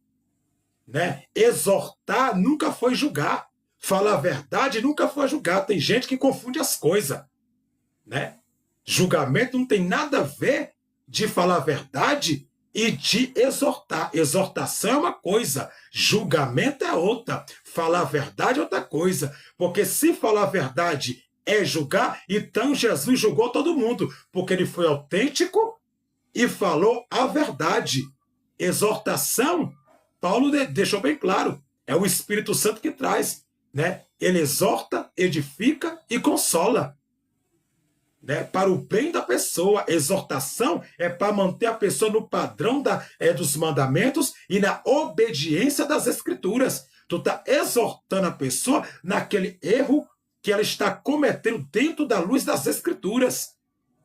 Né? Exortar nunca foi julgar. Falar a verdade nunca foi julgar. Tem gente que confunde as coisas. Né? Julgamento não tem nada a ver de falar a verdade e de exortar. Exortação é uma coisa, julgamento é outra. Falar a verdade é outra coisa. Porque se falar a verdade é julgar, então Jesus julgou todo mundo, porque ele foi autêntico e falou a verdade. Exortação, Paulo deixou bem claro, é o Espírito Santo que traz. Né? Ele exorta, edifica e consola. Né, para o bem da pessoa. Exortação é para manter a pessoa no padrão dos mandamentos e na obediência das escrituras. Tu está exortando a pessoa naquele erro que ela está cometendo dentro da luz das escrituras.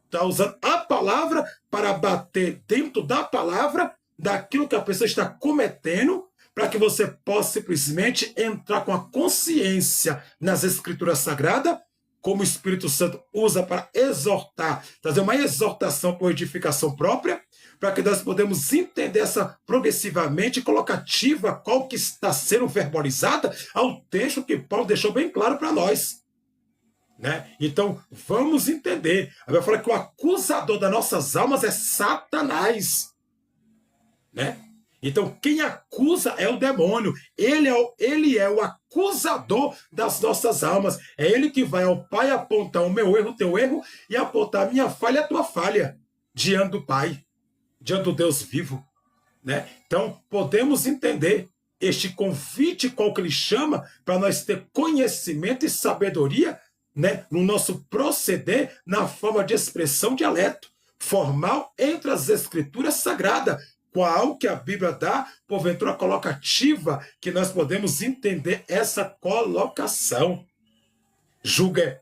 Está usando a palavra para bater dentro da palavra daquilo que a pessoa está cometendo, para que você possa simplesmente entrar com a consciência nas escrituras sagradas, como o Espírito Santo usa para exortar, trazer uma exortação por edificação própria, para que nós podemos entender essa progressivamente colocativa, qual que está sendo verbalizada ao texto que Paulo deixou bem claro para nós. Né? Então, vamos entender. A Bíblia fala que o acusador das nossas almas é Satanás. Né? Então, quem acusa é o demônio. Ele é o acusador das nossas almas. É ele que vai ao Pai apontar o meu erro, o teu erro, e apontar a minha falha, a tua falha, diante do Pai, diante do Deus vivo. Né? Então, podemos entender este convite, qual que ele chama, para nós ter conhecimento e sabedoria, né, no nosso proceder, na forma de expressão dialeto, formal entre as escrituras sagradas, qual que a Bíblia dá, porventura colocativa, que nós podemos entender essa colocação. Julga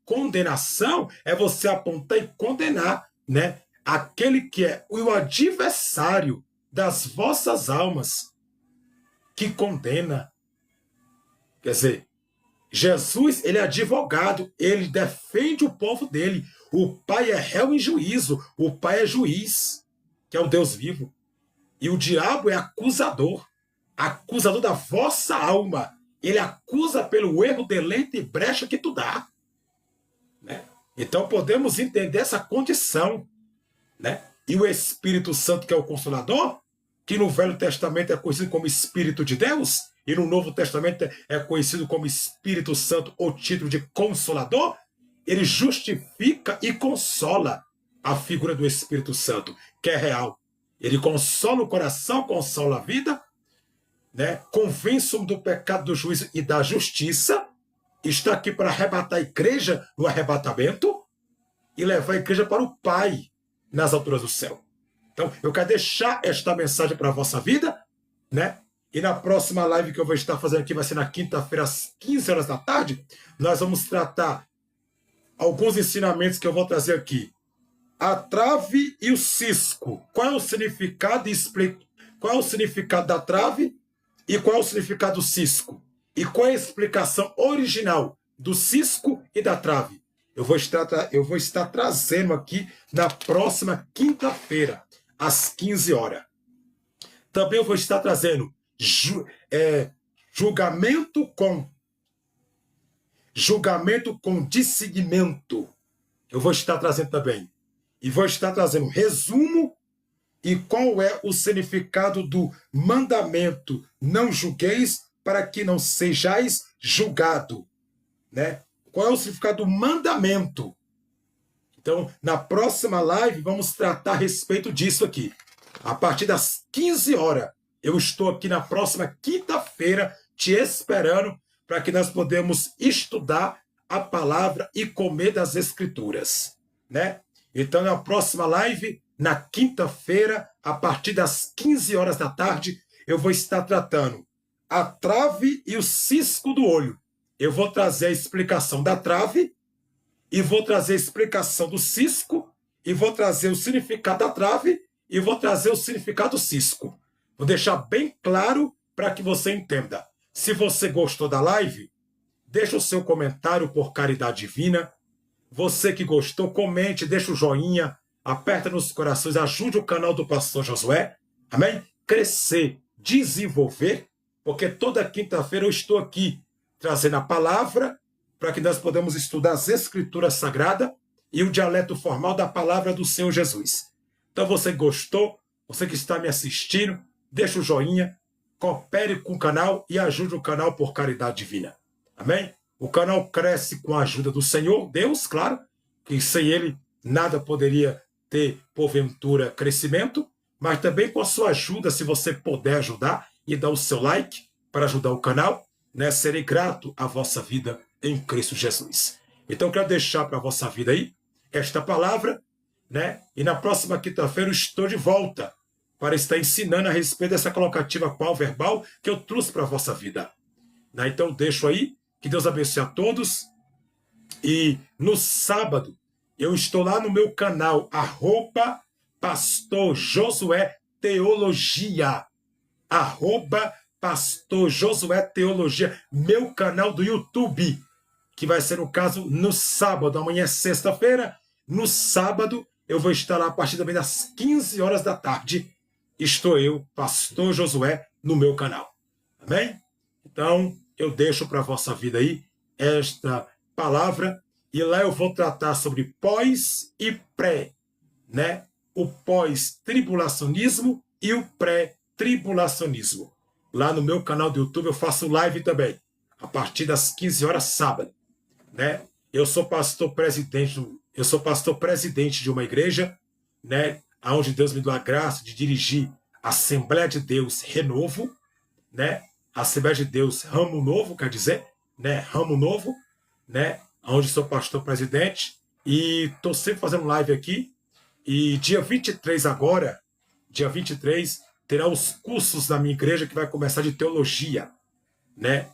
condenação, é você apontar e condenar, né? Aquele que é o adversário das vossas almas, que condena. Quer dizer, Jesus, ele é advogado, ele defende o povo dele. O Pai é réu em juízo, o Pai é juiz, que é o Deus vivo. E o diabo é acusador da vossa alma. Ele acusa pelo erro, deleite e brecha que tu dá. Né? Então podemos entender essa condição. Né? E o Espírito Santo, que é o Consolador, que no Velho Testamento é conhecido como Espírito de Deus, e no Novo Testamento é conhecido como Espírito Santo, ou título de Consolador, ele justifica e consola a figura do Espírito Santo, que é real. Ele consola o coração, consola a vida, né? Convence-o do pecado, do juízo e da justiça. Está aqui para arrebatar a igreja no arrebatamento e levar a igreja para o Pai nas alturas do céu. Então, eu quero deixar esta mensagem para a vossa vida, né? E na próxima live que eu vou estar fazendo aqui, vai ser na quinta-feira, às 15 horas da tarde, nós vamos tratar alguns ensinamentos que eu vou trazer aqui. A trave e o cisco. Qual é o significado? Qual é o significado da trave E qual é o significado do cisco? E qual é a explicação original do cisco e da trave? Eu vou estar trazendo aqui na próxima quinta-feira, às 15 horas. Também eu vou estar trazendo julgamento com discernimento. Eu vou estar trazendo também. E vou estar trazendo resumo e qual é o significado do mandamento: não julgueis para que não sejais julgado, né? Qual é o significado do mandamento? Então, na próxima live, vamos tratar a respeito disso aqui. A partir das 15 horas, eu estou aqui na próxima quinta-feira te esperando para que nós podemos estudar a palavra e comer das escrituras, né? Então, na próxima live, na quinta-feira, a partir das 15 horas da tarde, eu vou estar tratando a trave e o cisco do olho. Eu vou trazer a explicação da trave, e vou trazer a explicação do cisco, e vou trazer o significado da trave, e vou trazer o significado do cisco. Vou deixar bem claro para que você entenda. Se você gostou da live, deixa o seu comentário por caridade divina. Você que gostou, comente, deixa o joinha, aperta nos corações, ajude o canal do Pastor Josué, amém? Crescer, desenvolver, porque toda quinta-feira eu estou aqui trazendo a palavra para que nós podemos estudar as escrituras sagradas e o dialeto formal da palavra do Senhor Jesus. Então você que gostou, você que está me assistindo, deixa o joinha, coopere com o canal e ajude o canal por caridade divina. Amém? O canal cresce com a ajuda do Senhor, Deus, claro, que sem Ele nada poderia ter, porventura, crescimento, mas também com a sua ajuda, se você puder ajudar e dar o seu like para ajudar o canal, né? Serei grato à vossa vida em Cristo Jesus. Então, eu quero deixar para a vossa vida aí esta palavra, né? E na próxima quinta-feira eu estou de volta para estar ensinando a respeito dessa colocativa qual verbal que eu trouxe para a vossa vida. Né? Então, deixo aí. Que Deus abençoe a todos. E no sábado, eu estou lá no meu canal, @Pastor Josué Teologia. @Pastor Josué Teologia. Meu canal do YouTube, que vai ser, no caso, no sábado. Amanhã é sexta-feira. No sábado, eu vou estar lá a partir também das 15 horas da tarde. Estou eu, Pastor Josué, no meu canal. Amém? Então, eu deixo para a vossa vida aí esta palavra e lá eu vou tratar sobre pós e pré, né? O pós-tribulacionismo e o pré-tribulacionismo. Lá no meu canal do YouTube eu faço live também, a partir das 15 horas sábado, né? Eu sou pastor presidente de uma igreja, né? Onde Deus me deu a graça de dirigir a Assembleia de Deus Renovo, né? Assembleia de Deus Ramo Novo, quer dizer, né? Ramo Novo, né? Onde sou pastor presidente e estou sempre fazendo live aqui. E dia 23 agora, dia 23, terá os cursos da minha igreja que vai começar de teologia, né?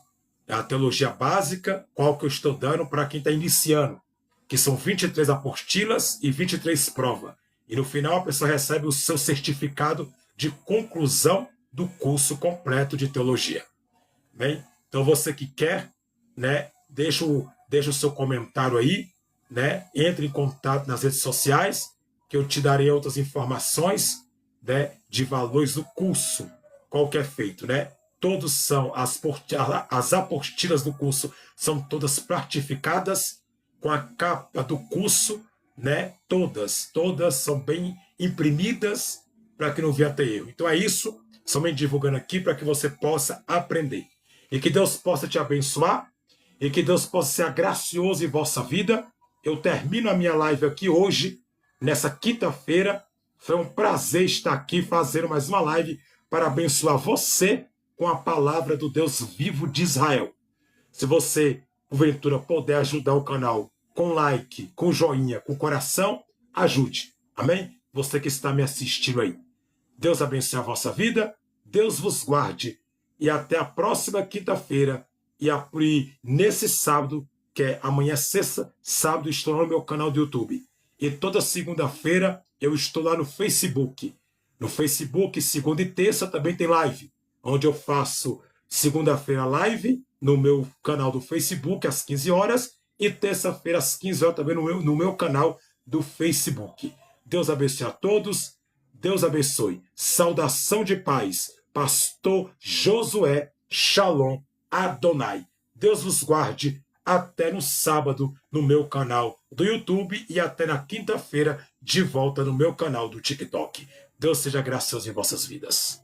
A teologia básica, qual que eu estou dando para quem está iniciando, que são 23 apostilas e 23 provas. E no final a pessoa recebe o seu certificado de conclusão do curso completo de teologia. Bem, então você que quer, né, deixa o seu comentário aí, né, entre em contato nas redes sociais, que eu te darei outras informações, né, de valores do curso, qual que é feito, né? Todos são, as apostilas do curso são todas plastificadas com a capa do curso, né? Todas são bem imprimidas para que não venha ter erro. Então é isso, somente divulgando aqui para que você possa aprender. E que Deus possa te abençoar, e que Deus possa ser gracioso em vossa vida. Eu termino a minha live aqui hoje, nessa quinta-feira. Foi um prazer estar aqui fazendo mais uma live para abençoar você com a palavra do Deus vivo de Israel. Se você, porventura, puder ajudar o canal com like, com joinha, com coração, ajude. Amém? Você que está me assistindo aí. Deus abençoe a vossa vida, Deus vos guarde. E até a próxima quinta-feira. E nesse sábado, que é amanhã sexta, sábado, estou no meu canal do YouTube. E toda segunda-feira eu estou lá no Facebook. No Facebook, segunda e terça, também tem live. onde eu faço segunda-feira live no meu canal do Facebook às 15 horas e terça-feira às 15 horas também no meu canal do Facebook. Deus abençoe a todos. Deus abençoe. Saudação de paz. Pastor Josué Shalom Adonai. Deus vos guarde até no sábado no meu canal do YouTube e até na quinta-feira de volta no meu canal do TikTok. Deus seja gracioso em vossas vidas.